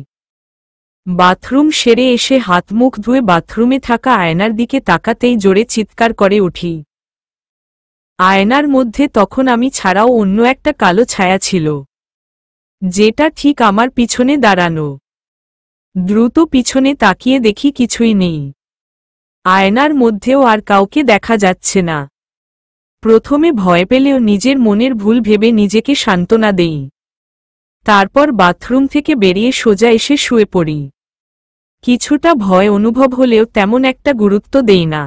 বাথরুম সেরে এসে হাত মুখ ধুয়ে বাথরুমে থাকা আয়নার দিকে তাকাতেই জোরে চিৎকার করে উঠি। আয়নার মধ্যে তখন আমি ছাড়াও অন্য একটা কালো ছায়া ছিল, যেটা ঠিক আমার পিছনে দাঁড়ানো। দ্রুত পিছনে তাকিয়ে দেখি কিছুই নেই। আয়নার মধ্যেও আর কাউকে দেখা যাচ্ছে না। প্রথমে ভয় পেলেও নিজের মনের ভুল ভেবে নিজেকে সান্ত্বনা দেই। তারপর বাথরুম থেকে বেরিয়ে সোজা এসে শুয়ে পড়ি। কিছুটা ভয় অনুভব হলেও তেমন একটা গুরুত্ব দেই না।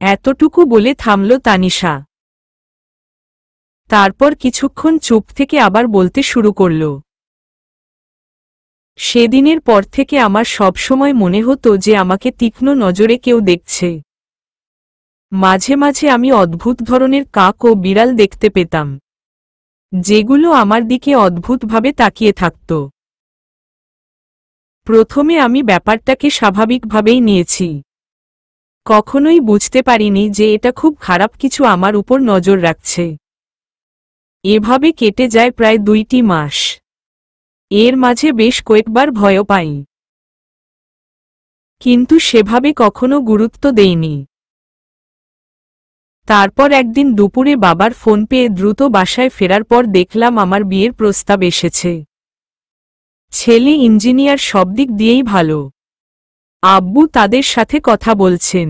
এতটুকু বলে থামল তানিশা। তারপর কিছুক্ষণ চুপ থেকে আবার বলতে শুরু করল, সেদিনের পর থেকে আমার সবসময় মনে হতো যে আমাকে তীক্ষ্ণ নজরে কেউ দেখছে। মাঝে মাঝে আমি অদ্ভুত ধরনের কাক ও বিড়াল দেখতে পেতাম, যেগুলো আমার দিকে অদ্ভুতভাবে তাকিয়ে থাকত। প্রথমে আমি ব্যাপারটাকে স্বাভাবিকভাবেই নিয়েছি, কখনোই বুঝতে পারিনি যে এটা খুব খারাপ কিছু আমার উপর নজর রাখছে। এভাবে কেটে যায় প্রায় 2টি মাস। এর মাঝে বেশ কয়েকবার ভয়ও পাই, কিন্তু সেভাবে কখনো গুরুত্ব দেইনি। তারপর একদিন দুপুরে বাবার ফোন পেয়ে দ্রুত বাসায় ফেরার পর দেখলাম আমার বিয়ের প্রস্তাব এসেছে। ছেলে ইঞ্জিনিয়ার, সব দিক দিয়েই ভালো। আব্বু তাদের সাথে কথা বলছেন।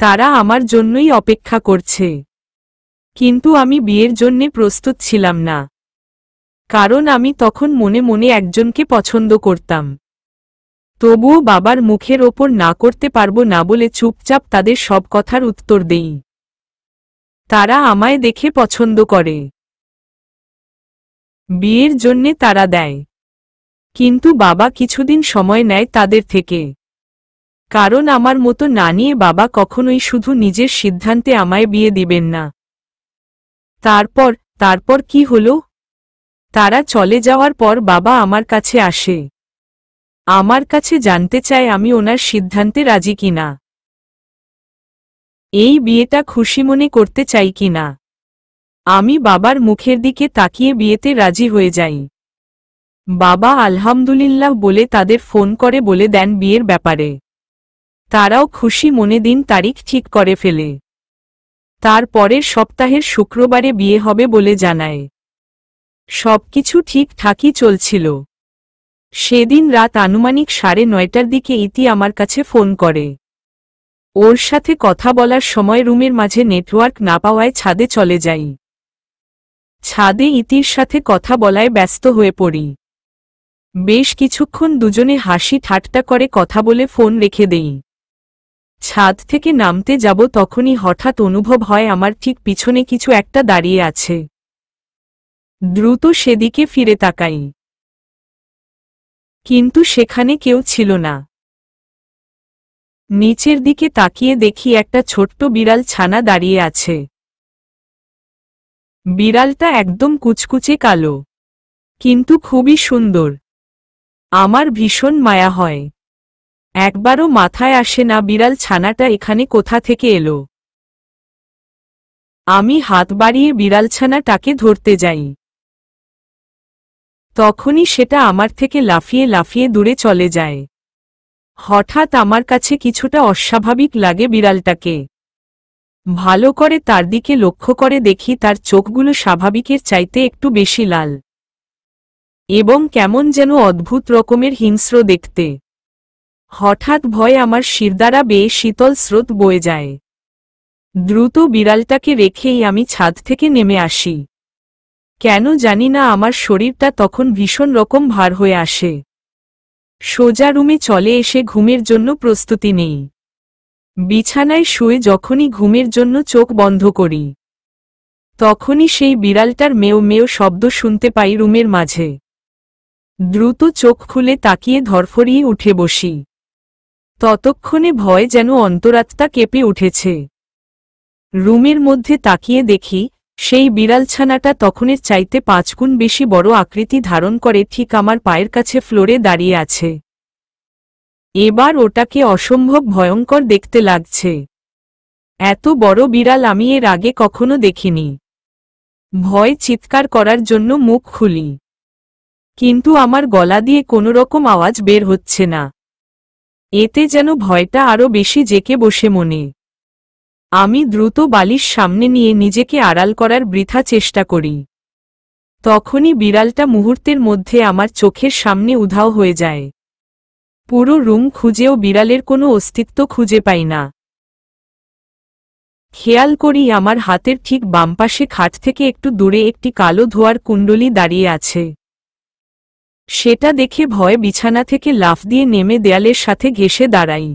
তারা আমার জন্যই অপেক্ষা করছে। কিন্তু আমি বিয়ের জন্যে প্রস্তুত ছিলাম না, কারণ আমি তখন মনে মনে একজনকে পছন্দ করতাম। তবুও বাবার মুখের ওপর না করতে পারবো না বলে চুপচাপ তাদের সব কথার উত্তর দেই। তারা আমায় দেখে পছন্দ করে, বিয়ের জন্যে তারা দেয়। কিন্তু বাবা কিছুদিন সময় নেয় তাদের থেকে, কারণ আমার মতো না নিয়ে বাবা কখনোই শুধু নিজের সিদ্ধান্তে আমায় বিয়ে দিবেন না। তারপর কি হলো? তারা চলে যাওয়ার পর বাবা আমার কাছে আসে। আমার কাছে জানতে চায় আমি ওনার সিদ্ধান্তে রাজি কিনা, এই বিয়েটা খুশি মনে করতে চাই কিনা। আমি বাবার মুখের দিকে তাকিয়ে বিয়েতে রাজি হয়ে যাই। বাবা আলহামদুলিল্লাহ বলে তাদের ফোন করে বলে দেন বিয়ের ব্যাপারে। তারাও খুশি মনে দিন তারিখ ঠিক করে ফেলে। তার পরের সপ্তাহের শুক্রবারে বিয়ে হবে বলে জানায়। সবকিছু ঠিকঠাকই চলছিল। সেদিন রাত আনুমানিক 9:30টার দিকে ইতি আমার কাছে ফোন করে। ওর সাথে কথা বলার সময় রুমের মাঝে নেটওয়ার্ক না পাওয়ায় ছাদে চলে যাই। ছাদে ইতির সাথে কথা বলায় ব্যস্ত হয়ে পড়ি। বেশ কিছুক্ষণ দুজনে হাসি ঠাট্টা করে কথা বলে ফোন রেখে দেই। ছাদ থেকে নামতে যাব তখনই হঠাৎ অনুভব হয় আমার ঠিক পিছনে কিছু একটা দাঁড়িয়ে আছে। দ্রুত সেদিকে ফিরে তাকাই, কিন্তু সেখানে কেউ ছিল না। নিচের দিকে তাকিয়ে দেখি একটা ছোট্ট বিড়াল ছানা দাঁড়িয়ে আছে। বিড়ালটা একদম কুচকুচে কালো, কিন্তু খুবই সুন্দর। আমার ভীষণ মায়া হয়। একবারও মাথায় আসে না বিড়াল ছানাটা এখানে কোথা থেকে এলো। আমি হাত বাড়িয়ে বিড়ালছানাটাকে ধরতে যাই। তখনই সেটা আমার থেকে লাফিয়ে লাফিয়ে দূরে চলে যায়। হঠাৎ আমার কাছে কিছুটা অস্বাভাবিক লাগে বিড়ালটাকে। ভালো করে তার দিকে লক্ষ্য করে দেখি তার চোখগুলো স্বাভাবিকের চাইতে একটু বেশি লাল এবং কেমন যেন অদ্ভুত রকমের হিংস্র দেখতে। হঠাৎ ভয় আমার শিরদাঁড়া বেয়ে শীতল স্রোত বয়ে যায়। দ্রুত বিড়ালটাকে রেখেই আমি ছাদ থেকে নেমে আসি। কেন জানি না আমার শরীরটা তখন ভীষণ রকম ভার হয়ে আসে। সোজা রুমে চলে এসে ঘুমের জন্য প্রস্তুতি নেই। বিছানায় শুয়ে যখনই ঘুমের জন্য চোখ বন্ধ করি, তখনই সেই বিড়ালটার মেও মেও শব্দ শুনতে পাই রুমের মাঝে। দ্রুত চোখ খুলে তাকিয়ে ধরফরিয়ে উঠে বসি। ততক্ষণে ভয় যেন অন্তরাত্মা কেঁপে উঠেছে। রুমের মধ্যে তাকিয়ে দেখি সেই বিড়ালছানাটা তখনের চাইতে 5 গুণ বেশি বড় আকৃতি ধারণ করে ঠিক আমার পায়ের কাছে ফ্লোরে দাঁড়িয়ে আছে। এবার ওটাকে অসম্ভব ভয়ঙ্কর দেখতে লাগছে। এত বড় বিড়াল আমি এর আগে কখনো দেখিনি। ভয় চিৎকার করার জন্য মুখ খুলি, কিন্তু আমার গলা দিয়ে কোনোরকম আওয়াজ বের হচ্ছে না। এতে যেন ভয়টা আরো বেশি জেঁকে বসে মনে। আমি দ্রুত বালিশ সামনে নিয়ে নিজেকে আড়াল করার বৃথা চেষ্টা করি। তখনই বিড়ালটা মুহূর্তের মধ্যে আমার চোখের সামনে উধাও হয়ে যায়। পুরো রুম খুঁজেও বিড়ালের কোনো অস্তিত্ব খুঁজে পাই না। খেয়াল করি আমার হাতের ঠিক বাম পাশে খাট থেকে একটু দূরে একটি কালো ধোঁয়ার কুণ্ডলী দাঁড়িয়ে আছে। সেটা দেখে ভয়ে বিছানা থেকে লাফ দিয়ে নেমে দেয়ালের সাথে ঘেঁষে দাঁড়াই।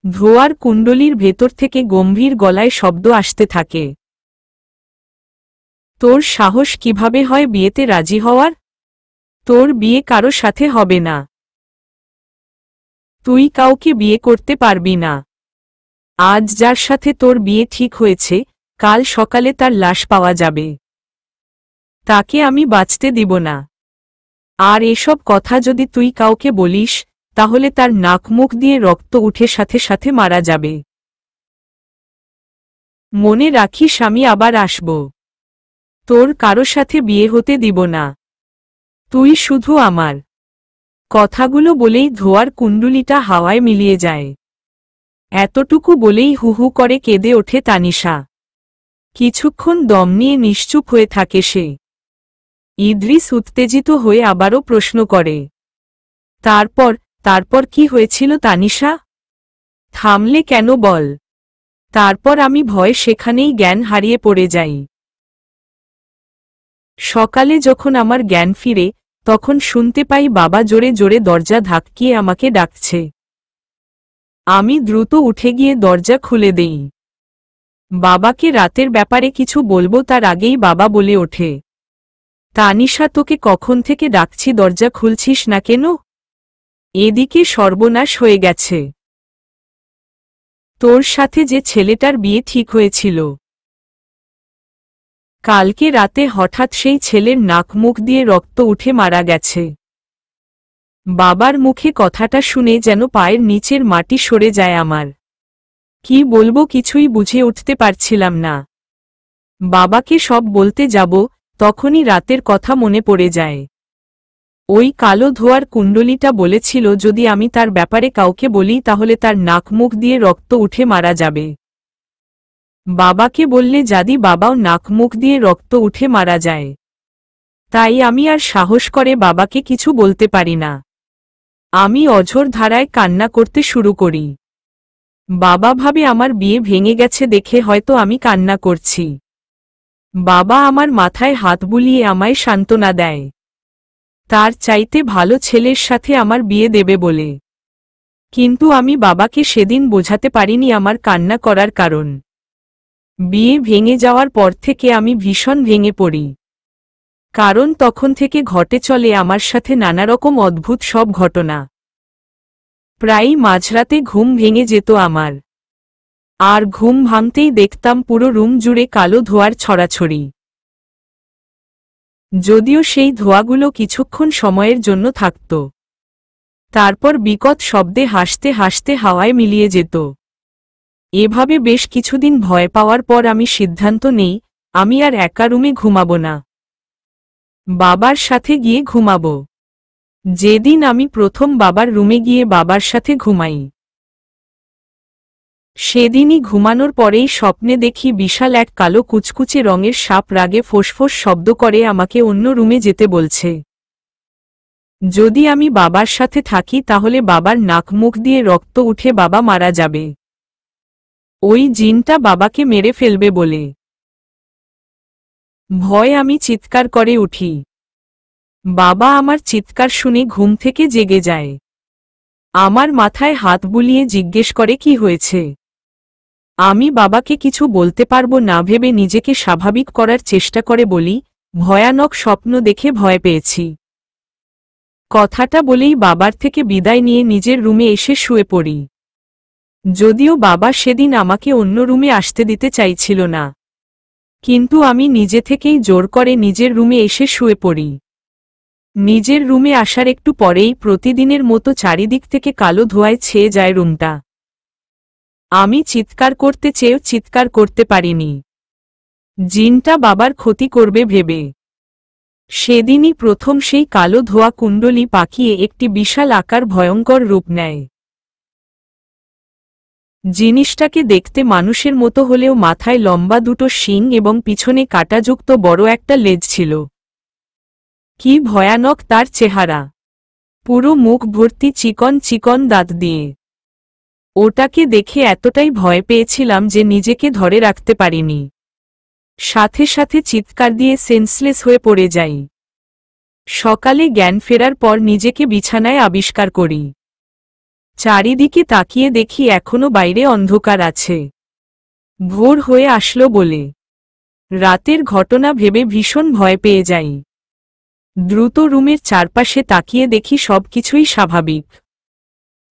ধোঁয়ার কুণ্ডলীর ভেতর থেকে গম্ভীর গলায় শব্দ আসতে থাকে। তোর সাহস কিভাবে হয় বিয়েতে রাজি হওয়ার? তোর বিয়ে কারো সাথে হবে না। তুই কাউকে বিয়ে করতে পারবি না। আজ যার সাথে তোর বিয়ে ঠিক হয়েছে, কাল সকালে তার লাশ পাওয়া যাবে। তাকে আমি বাঁচতে দিব না। আর এসব কথা যদি তুই কাউকে বলিস, তাহলে তার নাক মুখ দিয়ে রক্ত উঠে সাথে সাথে মারা যাবে। মনে রাখিস আমি আবার আসব। তোর কারো সাথে বিয়ে হতে দিব না। তুই শুধু আমার। কথাগুলো বলেই ধোঁয়ার কুণ্ডুলিটা হাওয়ায় মিলিয়ে যায়। এতটুকু বলেই হু হু করে কেঁদে ওঠে তানিশা। কিছুক্ষণ দম নিয়ে নিশ্চুপ হয়ে থাকে সে। ইদ্রিস উত্তেজিত হয়ে আবারও প্রশ্ন করে, তারপর তারপর কি হয়েছিল তানিশা? থামলে কেন বল। তারপর আমি ভয়ে সেখানেই জ্ঞান হারিয়ে পড়ে যাই। সকালে যখন আমার জ্ঞান ফিরে, তখন শুনতে পাই বাবা জোরে জোরে দরজা ধাক্কিয়ে আমাকে ডাকছে। আমি দ্রুত উঠে গিয়ে দরজা খুলে দেই। বাবাকে রাতের ব্যাপারে কিছু বলবো তার আগেই বাবা বলে ওঠে, তানিশা তোকে কখন থেকে ডাকছি, দরজা খুলছিস না কেন? এদিকে সর্বনাশ হয়ে গেছে। তোর সাথে যে ছেলেটার বিয়ে ঠিক হয়েছিল, কালকে রাতে হঠাৎ সেই ছেলের নাক মুখ দিয়ে রক্ত উঠে মারা গেছে। বাবার মুখে কথাটা শুনে যেন পায়ের নিচের মাটি সরে যায় আমার। কি বলবো কিছুই বুঝে উঠতে পারছিলাম না। বাবাকে সব বলতে যাব, তখনই রাতের কথা মনে পড়ে যায়। ওই কালো ধোয়ার কুণ্ডলিটা বলেছিল যদি আমি তার ব্যাপারে কাউকে বলি তাহলে তার নাক মুখ দিয়ে রক্ত উঠে মারা যাবে। বাবাকে বললে যদি বাবাও নাক মুখ দিয়ে রক্ত উঠে মারা যায়। তাই আমি আর সাহস করে বাবাকে কিছু বলতে পারি না। আমি অঝোর ধারায় কান্না করতে শুরু করি। বাবা ভাবে আমার বিয়ে ভেঙে গেছে দেখে হয়তো আমি কান্না করছি। বাবা আমার মাথায় হাত বুলিয়ে আমায় সান্ত্বনা দেয়, তার চাইতে ভালো ছেলের সাথে আমার বিয়ে দেবে বলে। কিন্তু আমি বাবাকে সেদিন বোঝাতে পারিনি আমার কান্না করার কারণ। বিয়ে ভেঙে যাওয়ার পর থেকে আমি ভীষণ ভেঙে পড়ি। কারণ তখন থেকে ঘটে চলে আমার সাথে নানারকম অদ্ভুত সব ঘটনা। প্রায়ই মাঝরাতে ঘুম ভেঙে যেত আমার। আর ঘুম ভাঙতেই দেখতাম পুরো রুম জুড়ে কালো ধোঁয়ার ছড়াছড়ি। যদিও সেই ধোঁয়াগুলো কিছুক্ষণ সময়ের জন্য থাকত, তারপর বিকট শব্দে হাসতে হাসতে হাওয়ায় মিলিয়ে যেত। এভাবে বেশ কিছুদিন ভয় পাওয়ার পর আমি সিদ্ধান্ত নেই আমি আর একা রুমে ঘুমাবো না, বাবার সাথে গিয়ে ঘুমাবো। যেদিন আমি প্রথম বাবার রুমে গিয়ে বাবার সাথে ঘুমাই, সেদিনই ঘুমানোর পরেই স্বপ্নে দেখি বিশাল এক কালো কুচকুচে রঙের সাপ রাগে ফোঁসফোঁস শব্দ করে আমাকে অন্য রুমে যেতে বলছে। যদি আমি বাবার সাথে থাকি তাহলে বাবার নাক মুখ দিয়ে রক্ত উঠে বাবা মারা যাবে। ওই জিনটা বাবাকে মেরে ফেলবে বলে। ভয় আমি চিৎকার করে উঠি। বাবা আমার চিৎকার শুনে ঘুম থেকে জেগে যায়। আমার মাথায় হাত বুলিয়ে জিজ্ঞেস করে কি হয়েছে। আমি বাবাকে কিছু বলতে পারবো না ভেবে নিজেকে স্বাভাবিক করার চেষ্টা করে বলি, ভয়ানক স্বপ্ন দেখে ভয় পেয়েছি। কথাটা বলেই বাবার থেকে বিদায় নিয়ে নিজের রুমে এসে শুয়ে পড়ি। যদিও বাবা সেদিন আমাকে অন্য রুমে আসতে দিতে চাইছিল না, কিন্তু আমি নিজে থেকেই জোর করে নিজের রুমে এসে শুয়ে পড়ি। নিজের রুমে আসার একটু পরেই প্রতিদিনের মতো চারিদিক থেকে কালো ধোঁয়ায় ছেয়ে যায় রুমটা। আমি চিৎকার করতে চেয়েও চিৎকার করতে পারিনি, জিনটা বাবার ক্ষতি করবে ভেবে। সেদিনই প্রথম সেই কালো ধোঁয়া কুণ্ডলী পাকিয়ে একটি বিশাল আকার ভয়ঙ্কর রূপ নেয়। জিনিসটাকে দেখতে মানুষের মতো হলেও মাথায় লম্বা দুটো শিং এবং পিছনে কাঁটাযুক্ত বড় একটা লেজ ছিল। কি ভয়ানক তার চেহারা, পুরো মুখ ভর্তি চিকন চিকন দাঁত দিয়ে। ওটাকে দেখে এতটাই ভয় পেয়েছিলাম যে নিজেকে ধরে রাখতে পারিনি। সাথে সাথে চিৎকার দিয়ে সেন্সলেস হয়ে পড়ে যাই। সকালে জ্ঞান ফেরার পর নিজেকে বিছানায় আবিষ্কার করি। চারিদিকে তাকিয়ে দেখি এখনো বাইরে অন্ধকার আছে। ভোর হয়ে আসলো বলে রাতের ঘটনা ভেবে ভীষণ ভয় পেয়ে যাই। দ্রুত রুমের চারপাশে তাকিয়ে দেখি সবকিছুই স্বাভাবিক।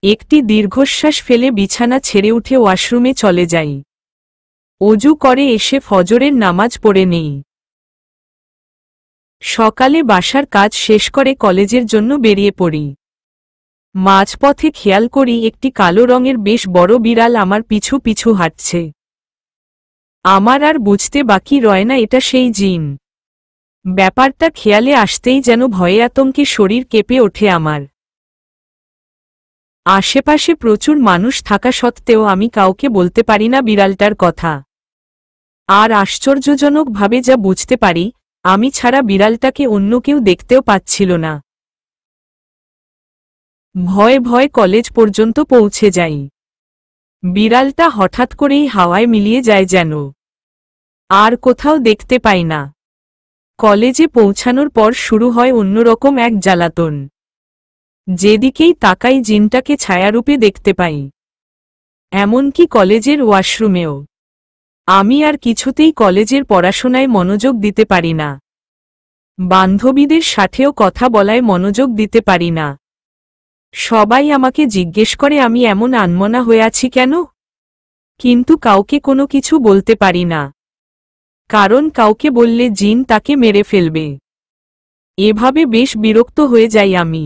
একটি দীর্ঘশ্বাস ফেলে বিছানা ছেড়ে উঠে ওয়াশরুমে চলে যাই। অজু করে এসে ফজরের নামাজ পড়ে নেই। সকালে বাসার কাজ শেষ করে কলেজের জন্য বেরিয়ে পড়ি। মাঝপথে খেয়াল করি একটি কালো রঙের বেশ বড় বিড়াল আমার পিছু পিছু হাঁটছে। আমার আর বুঝতে বাকি রয় না এটা সেই জিন। ব্যাপারটা খেয়ালে আসতেই যেন ভয়ে আতঙ্কে শরীর কেঁপে ওঠে আমার। আশেপাশে প্রচুর মানুষ থাকা সত্ত্বেও আমি কাউকে বলতে পারি না বিড়ালটার কথা। আর আশ্চর্যজনকভাবে যা বুঝতে পারি, আমি ছাড়া বিড়ালটাকে অন্য কেউ দেখতেও পাচ্ছিল না। ভয়ে ভয়ে কলেজ পর্যন্ত পৌঁছে যাই। বিড়ালটা হঠাৎ করেই হাওয়ায় মিলিয়ে যায় যেন, আর কোথাও দেখতে পাই না। কলেজে পৌঁছানোর পর শুরু হয় অন্যরকম এক জ্বালাতন। যেদিকেই তাকাই জিনটাকে ছায়ারূপে দেখতে পাই, এমনকি কলেজের ওয়াশরুমেও। আমি আর কিছুতেই কলেজের পড়াশোনায় মনোযোগ দিতে পারি না, বান্ধবীদের সাথেও কথা বলায় মনোযোগ দিতে পারি না। সবাই আমাকে জিজ্ঞেস করে আমি এমন আনমনা হয়ে আছি কেন, কিন্তু কাউকে কোনো কিছু বলতে পারি না, কারণ কাউকে বললে জিন তাকে মেরে ফেলবে। এভাবে বেশ বিরক্ত হয়ে যাই আমি,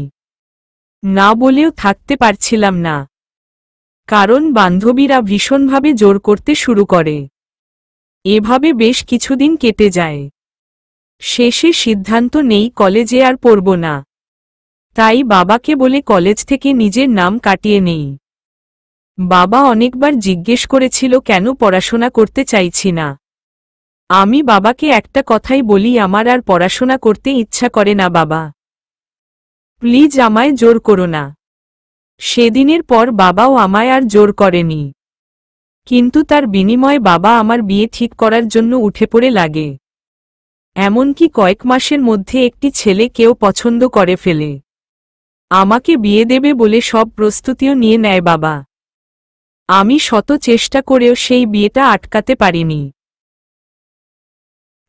না বলেও থাকতে পারছিলাম না, কারণ বান্ধবীরা ভীষণভাবে জোর করতে শুরু করে। এভাবে বেশ কিছুদিন কেটে যায়। শেষে সিদ্ধান্ত নেই কলেজে আর পড়ব না। তাই বাবাকে বলে কলেজ থেকে নিজের নাম কাটিয়ে নেই। বাবা অনেকবার জিজ্ঞেস করেছিল কেন পড়াশোনা করতে চাইছি না। আমি বাবাকে একটা কথাই বলি, আমার আর পড়াশোনা করতে ইচ্ছা করে না বাবা, প্লিজ আমায় জোর করো না। সেদিনের পর বাবাও আমায় আর জোর করেনি, কিন্তু তার বিনিময়ে বাবা আমার বিয়ে ঠিক করার জন্য উঠে পড়ে লাগে। এমনকি কয়েক মাসের মধ্যে একটি ছেলে কেউ পছন্দ করে ফেলে, আমাকে বিয়ে দেবে বলে সব প্রস্তুতিও নিয়ে নেয় বাবা। আমি শত চেষ্টা করেও সেই বিয়েটা আটকাতে পারিনি,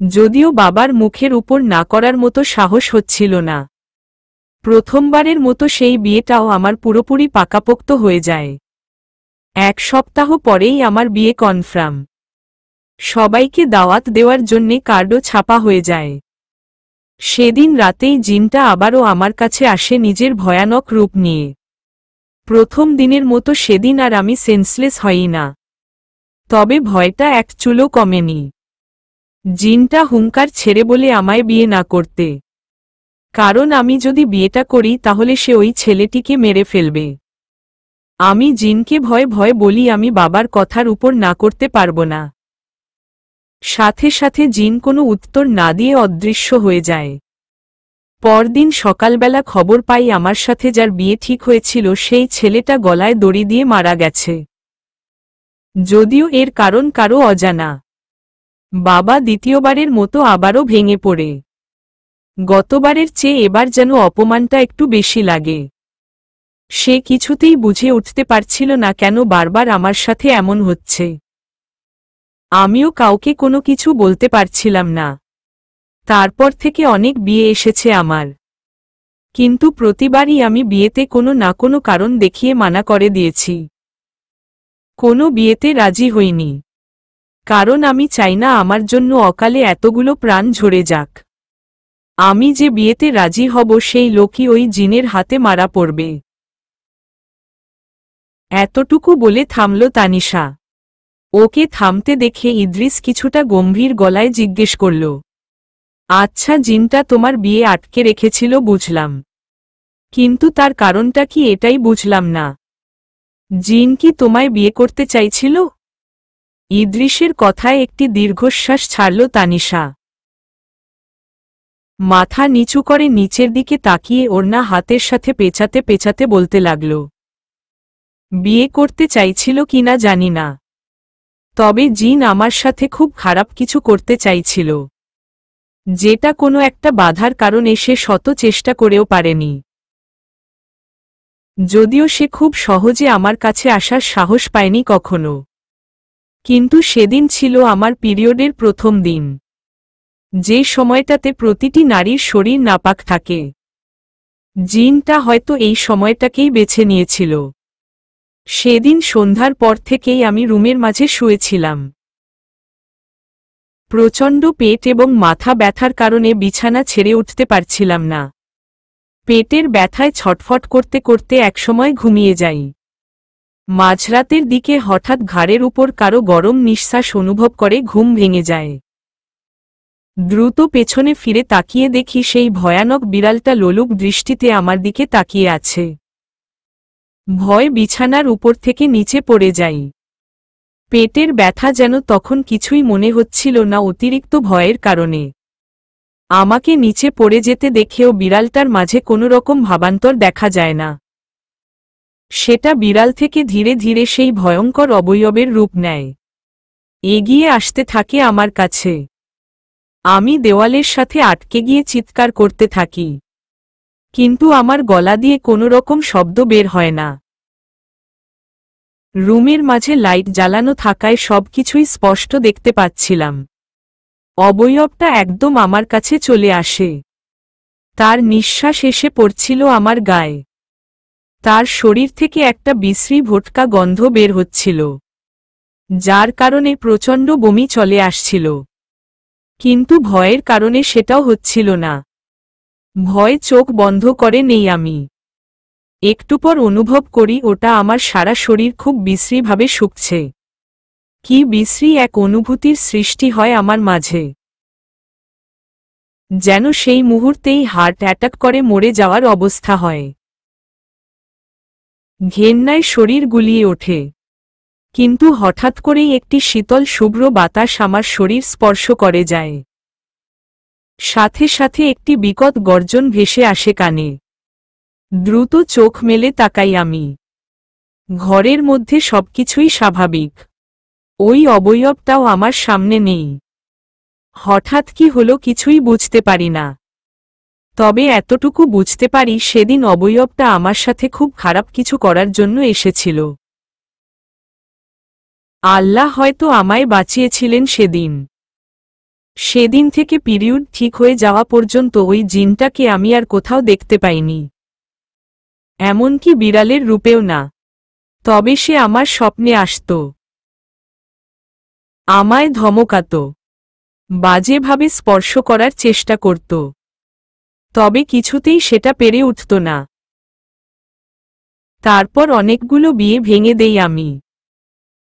যদিও বাবার মুখের উপর না করার মতো সাহস হচ্ছিল না। প্রথমবারের মতো সেই বিয়েটাও আমার পুরোপুরি পাকাপোক্ত হয়ে যায়। এক সপ্তাহ পরেই আমার বিয়ে কনফার্ম। সবাইকে দাওয়াত দেওয়ার জন্যে কার্ডও ছাপা হয়ে যায়। সেদিন রাতেই জিনটা আবারও আমার কাছে আসে নিজের ভয়ানক রূপ নিয়ে। প্রথম দিনের মতো সেদিন আর আমি সেন্সলেস হই না, তবে ভয়টা এক চুলও কমেনি। জিনটা হুঙ্কার ছেড়ে বলে আমায় বিয়ে না করতে, কারণ আমি যদি বিয়েটা করি তাহলে সে ওই ছেলেটিকে মেরে ফেলবে। আমি জিনকে ভয়ে ভয়ে বলি আমি বাবার কথার উপর না করতে পারবো না। সাথে সাথে জিন কোনো উত্তর না দিয়ে অদৃশ্য হয়ে যায়। পরদিন সকালবেলা খবর পাই আমার সাথে যার বিয়ে ঠিক হয়েছিল সেই ছেলেটা গলায় দড়ি দিয়ে মারা গেছে, যদিও এর কারণ কারো অজানা। বাবা দ্বিতীয়বারের মতো আবারও ভেঙে পড়ে। গতবারের চেয়ে এবার যেন অপমানটা একটু বেশি লাগে। সে কিছুতেই বুঝে উঠতে পারছিল না কেন বারবার আমার সাথে এমন হচ্ছে। আমিও কাউকে কোনো কিছু বলতে পারছিলাম না। তারপর থেকে অনেক বিয়ে এসেছে আমার, কিন্তু প্রতিবারই আমি বিয়েতে কোনো না কোনো কারণ দেখিয়ে মানা করে দিয়েছি। কোনো বিয়েতে রাজি হইনি, কারণ আমি চাই না আমার জন্য অকালে এতগুলো প্রাণ ঝরে যাক। আমি যে বিয়েতে রাজি হব সেই লোকই ওই জিনের হাতে মারা পড়বে। এতটুকু বলে থামল তানিশা। ওকে থামতে দেখে ইদ্রিস কিছুটা গম্ভীর গলায় জিজ্ঞেস করল, আচ্ছা জিনটা তোমার বিয়ে আটকে রেখেছিল বুঝলাম, কিন্তু তার কারণটা কি এটাই বুঝলাম না। জিন কি তোমায় বিয়ে করতে চাইছিল? ইদ্রিসের কথায় একটি দীর্ঘশ্বাস ছাড়ল তানিশা। মাথা নিচু করে নিচের দিকে তাকিয়ে ওড়না হাতের সাথে পেঁচাতে পেঁচাতে বলতে লাগল, বিয়ে করতে চাইছিল কিনা জানি না, তবে জিন আমার সাথে খুব খারাপ কিছু করতে চাইছিল, যেটা কোনো একটা বাধার কারণে সে শত চেষ্টা করেও পারেনি। যদিও সে খুব সহজে আমার কাছে আসার সাহস পায়নি কখনো, কিন্তু সেদিন ছিল আমার পিরিয়ডের প্রথম দিন, যে সময়টাতে প্রতিটি নারীর শরীর নাপাক থাকে। জিনটা হয়তো এই সময়টাকেই বেছে নিয়েছিল। সেদিন সন্ধ্যার পর থেকেই আমি রুমের মাঝে শুয়েছিলাম। প্রচণ্ড পেট এবং মাথা ব্যথার কারণে বিছানা ছেড়ে উঠতে পারছিলাম না। পেটের ব্যথায় ছটফট করতে করতে একসময় ঘুমিয়ে যাই। মাঝরাতের দিকে হঠাৎ ঘাড়ের উপর কারো গরম নিঃশ্বাস অনুভব করে ঘুম ভেঙে যায়। দ্রুত পেছনে ফিরে তাকিয়ে দেখি সেই ভয়ানক বিড়ালটা লোলুপ দৃষ্টিতে আমার দিকে তাকিয়ে আছে। ভয় বিছানার উপর থেকে নিচে পড়ে যাই। পেটের ব্যথা যেন তখন কিছুই মনে হচ্ছিল না অতিরিক্ত ভয়ের কারণে। আমাকে নিচে পড়ে যেতে দেখেও বিড়ালটার মাঝে কোনো রকম ভাবান্তর দেখা যায় না। সেটা বিড়াল থেকে ধীরে ধীরে সেই ভয়ঙ্কর অবয়বের রূপ নেয়। এগিয়ে আসতে থাকে আমার কাছে। আমি দেওয়ালের সাথে আটকে গিয়ে চিৎকার করতে থাকি, কিন্তু আমার গলা দিয়ে কোনো রকম শব্দ বের হয় না। রুমের মাঝে লাইট জ্বালানো থাকায় সবকিছুই স্পষ্ট দেখতে পাচ্ছিলাম। অবয়বটা একদম আমার কাছে চলে আসে। তার নিঃশ্বাস এসে পড়ছিল আমার গায়ে। তার শরীর থেকে একটা বিশ্রী ভোটকা গন্ধ বের হচ্ছিল, যার কারণে প্রচণ্ড বমি চলে আসছিল। কিন্তু ভয়ের কারণে সেটাও হচ্ছিল না। ভয় চোখ বন্ধ করে নেই আমি। একটু পর অনুভব করি ওটা আমার সারা শরীর খুব বিশ্রীভাবে শুকছে। কি বিশ্রী এক অনুভূতির সৃষ্টি হয় আমার মাঝে, যেন সেই মুহূর্তেই হার্ট অ্যাটাক করে মরে যাওয়ার অবস্থা হয়। ঘেন্নায় শরীর গুলিয়ে ওঠে, কিন্তু হঠাৎ করেই একটি শীতল শুভ্র বাতাস আমার শরীর স্পর্শ করে যায়। সাথে সাথে একটি বিকট গর্জন ভেসে আসে কানে। দ্রুত চোখ মেলে তাকাই আমি। ঘরের মধ্যে সবকিছুই স্বাভাবিক। ওই অবয়বটাও আমার সামনে নেই। হঠাৎ কি হলো কিছুই বুঝতে পারি না। তবে এতটুকু বুঝতে পারি সেদিন অবয়বটা আমার সাথে খুব খারাপ কিছু করার জন্য এসেছিল। আল্লাহ হয়তো আমায় বাঁচিয়েছিলেন সেদিন। সেদিন থেকে পিরিয়ড ঠিক হয়ে যাওয়া পর্যন্ত ওই জিনটাকে আমি আর কোথাও দেখতে পাইনি, এমনকি বিড়ালের রূপেও না। তবে সে আমার স্বপ্নে আসত, আমায় ধমকাত, বাজেভাবে স্পর্শ করার চেষ্টা করত, তবে কিছুতেই সেটা পেরে উঠত না। তারপর অনেকগুলো বিয়ে ভেঙে দেই আমি।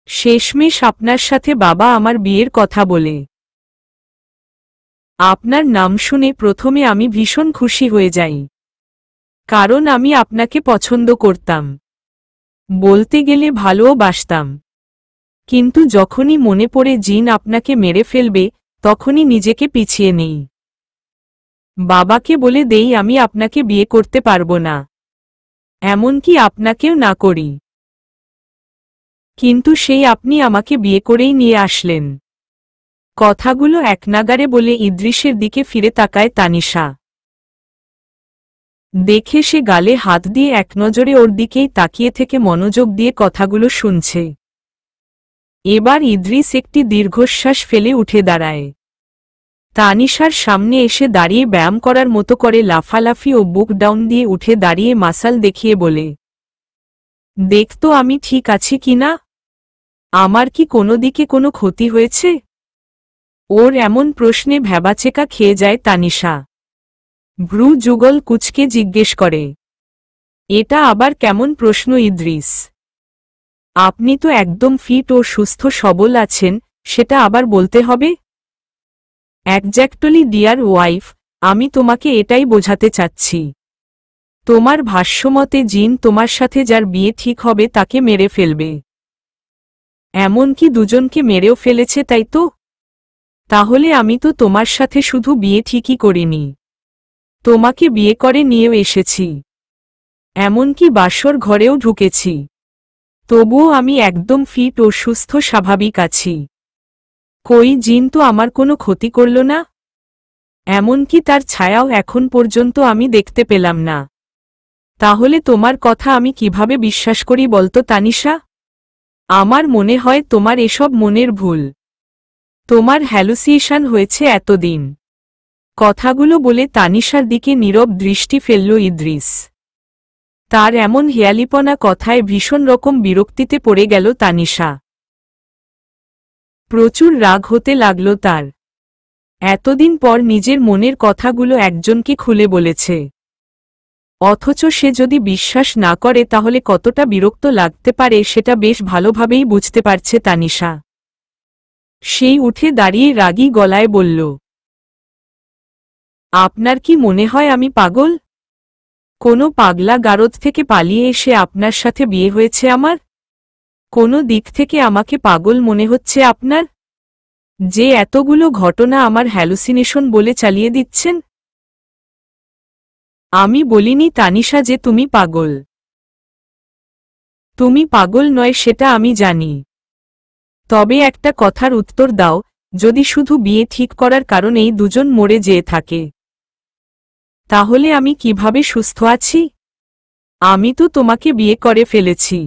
শেষমেশ আপনার সাথে বাবা আমার বিয়ের কথা বলে। আপনার নাম শুনে প্রথমে আমি ভীষণ খুশি হয়ে যাই, কারণ আমি আপনাকে পছন্দ করতাম, বলতে গেলে ভালোও বাসতাম। কিন্তু যখনই মনে পড়ে জিন আপনাকে মেরে ফেলবে, তখনই নিজেকে পিছিয়ে নেই। বাবাকে বলে দেই আমি আপনাকে বিয়ে করতে পারবো না, এমনকি আপনাকেও না করি। কিন্তু সেই আপনি আমাকে বিয়ে করেই নিয়ে আসলেন। কথাগুলো একনাগাড়ে বলে ইদ্রিসের দিকে ফিরে তাকায় তানিশা। দেখে সে গালে হাত দিয়ে একনজরে ওর দিকেই তাকিয়ে থেকে মনোযোগ দিয়ে কথাগুলো শুনছে। এবার ইদ্রিস একটি দীর্ঘশ্বাস ফেলে উঠে দাঁড়ায়। তানিশার সামনে এসে দাঁড়িয়ে ব্যায়াম করার মতো করে লাফালাফি ও বুক ডাউন দিয়ে উঠে দাঁড়িয়ে মাসাল দেখিয়ে বলে, দেখতো আমি ঠিক আছি কিনা? আমার কি কোনো দিকে কোনো ক্ষতি হয়েছে? ওর এমন প্রশ্নে ভ্যাবাচেকা খেয়ে যায় তানিশা। ভ্রু যুগল কুচকে জিজ্ঞেস করে, এটা আবার কেমন প্রশ্ন ইদ্রিস? আপনি তো একদম ফিট ও সুস্থ সবল আছেন, সেটা আবার বলতে হবে? একজ্যাক্টলি ডিয়ার ওয়াইফ, আমি তোমাকে এটাই বোঝাতে চাচ্ছি। তোমার ভাষ্যমতে জিন তোমার সাথে যার বিয়ে ঠিক হবে তাকে মেরে ফেলবে। এমনকি দুজনকে মেরেও ফেলেছে, তাই তো? তাহলে আমি তো তোমার সাথে শুধু বিয়ে ঠিকই করিনি, তোমাকে বিয়ে করে নিয়েও এসেছি, এমনকি বাসর ঘরেও ঢুকেছি। তবুও আমি একদম ফিট ও সুস্থ স্বাভাবিক আছি। কই জিন তো আমার কোনো ক্ষতি করল না, এমনকি তার ছায়াও এখন পর্যন্ত আমি দেখতে পেলাম না। তাহলে তোমার কথা আমি কিভাবে বিশ্বাস করি বলতো তানিশা? আমার মনে হয় তোমার এসব মনের ভুল। তোমার হ্যালুসিয়েশন হয়েছে এতদিন। কথাগুলো বলে তানিশার দিকে নীরব দৃষ্টি ফেলল ইদ্রিস। তার এমন হেয়ালিপনা কথায় ভীষণ রকম বিরক্তিতে পড়ে গেল তানিশা। প্রচুর রাগ হতে লাগল তার। এতদিন পর নিজের মনের কথাগুলো একজনকে খুলে বলেছে, অথচ সে যদি বিশ্বাস না করে তাহলে কতটা বিরক্ত লাগতে পারে সেটা বেশ ভালোভাবেই বুঝতে পারছে তানিশা। সেই উঠে দাঁড়িয়ে রাগী গলায় বলল, আপনার কি মনে হয় আমি পাগল? কোনো পাগলা গারদ থেকে পালিয়ে এসে আপনার সাথে বিয়ে হয়েছে আমার? কোনো দিক থেকে আমাকে পাগল মনে হচ্ছে আপনার, যে এতগুলো ঘটনা আমার হ্যালুসিনেশন বলে চালিয়ে দিচ্ছেন? আমি বলিনি তানিশা যে তুমি পাগল। তুমি পাগল নয় সেটা আমি জানি। তবে একটা কথার উত্তর দাও, যদি শুধু বিয়ে ঠিক করার কারণেই দুজন মরে যেয়ে থাকে, তাহলে আমি কিভাবে সুস্থ আছি? আমি তো তোমাকে বিয়ে করে ফেলেছি।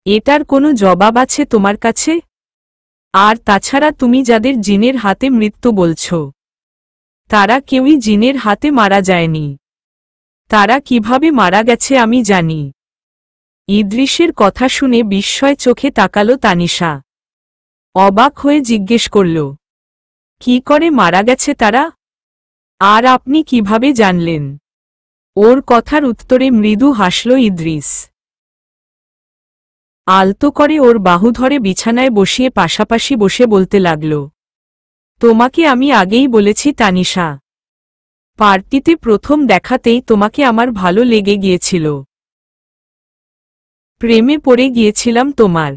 এটার কোনো জবাব আছে তোমার কাছে? আর তাছাড়া তুমি যাদের জিনের হাতে মৃত্যু বলছো, তারা কেউই জিনের হাতে মারা যায়নি। তারা কিভাবে মারা গেছে আমি জানি। ইদ্রিসের কথা শুনে বিস্ময় চোখে তাকালো তানিশা। অবাক হয়ে জিজ্ঞেস করল, কি করে মারা গেছে তারা? আর আপনি কিভাবে জানলেন? ওর কথার উত্তরে মৃদু হাসল ইদ্রিস। আলতো করে ওর বাহু ধরে বিছানায় বসিয়ে পাশাপাশি বসে বলতে লাগল, তোমাকে আমি আগেই বলেছি তানিশা, পার্টিতে প্রথম দেখাতেই তোমাকে আমার ভালো লেগে গিয়েছিল। প্রেমে পড়ে গিয়েছিলাম তোমার।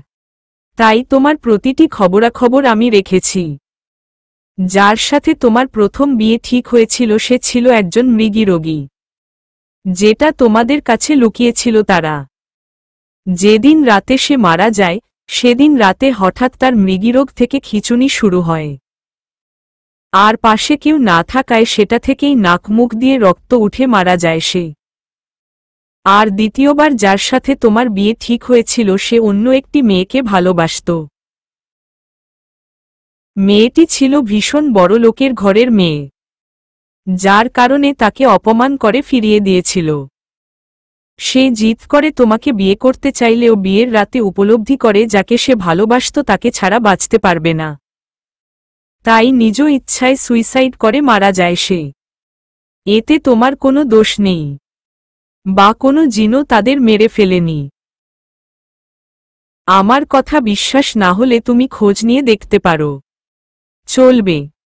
তাই তোমার প্রতিটি খবরাখবর আমি রেখেছি। যার সাথে তোমার প্রথম বিয়ে ঠিক হয়েছিল সে ছিল একজন মৃগীরোগী, যেটা তোমাদের কাছে লুকিয়েছিল তারা। যেদিন রাতে সে মারা যায়, সেদিন রাতে হঠাৎ তার মৃগীরোগ থেকে খিঁচুনি শুরু হয়। আর পাশে কেউ না থাকায় সেটা থেকেই নাক মুখ দিয়ে রক্ত উঠে মারা যায় সে। আর দ্বিতীয়বার যার সাথে তোমার বিয়ে ঠিক হয়েছিল সে অন্য একটি মেয়েকে ভালোবাসত। মেয়েটি ছিল ভীষণ বড় লোকের ঘরের মেয়ে, যার কারণে তাকে অপমান করে ফিরিয়ে দিয়েছিল। সে জিদ করে তোমাকে বিয়ে করতে চাইলেও বিয়ের রাতে উপলব্ধি করে যাকে সে ভালোবাসত তাকে ছাড়া বাঁচতে পারবে না। তাই নিজ ইচ্ছায় সুইসাইড করে মারা যায় সে। এতে তোমার কোনো দোষ নেই, বা কোনো জিনও তাদের মেরে ফেলেনি। আমার কথা বিশ্বাস না হলে তুমি খোঁজ নিয়ে দেখতে পারো। চলবে।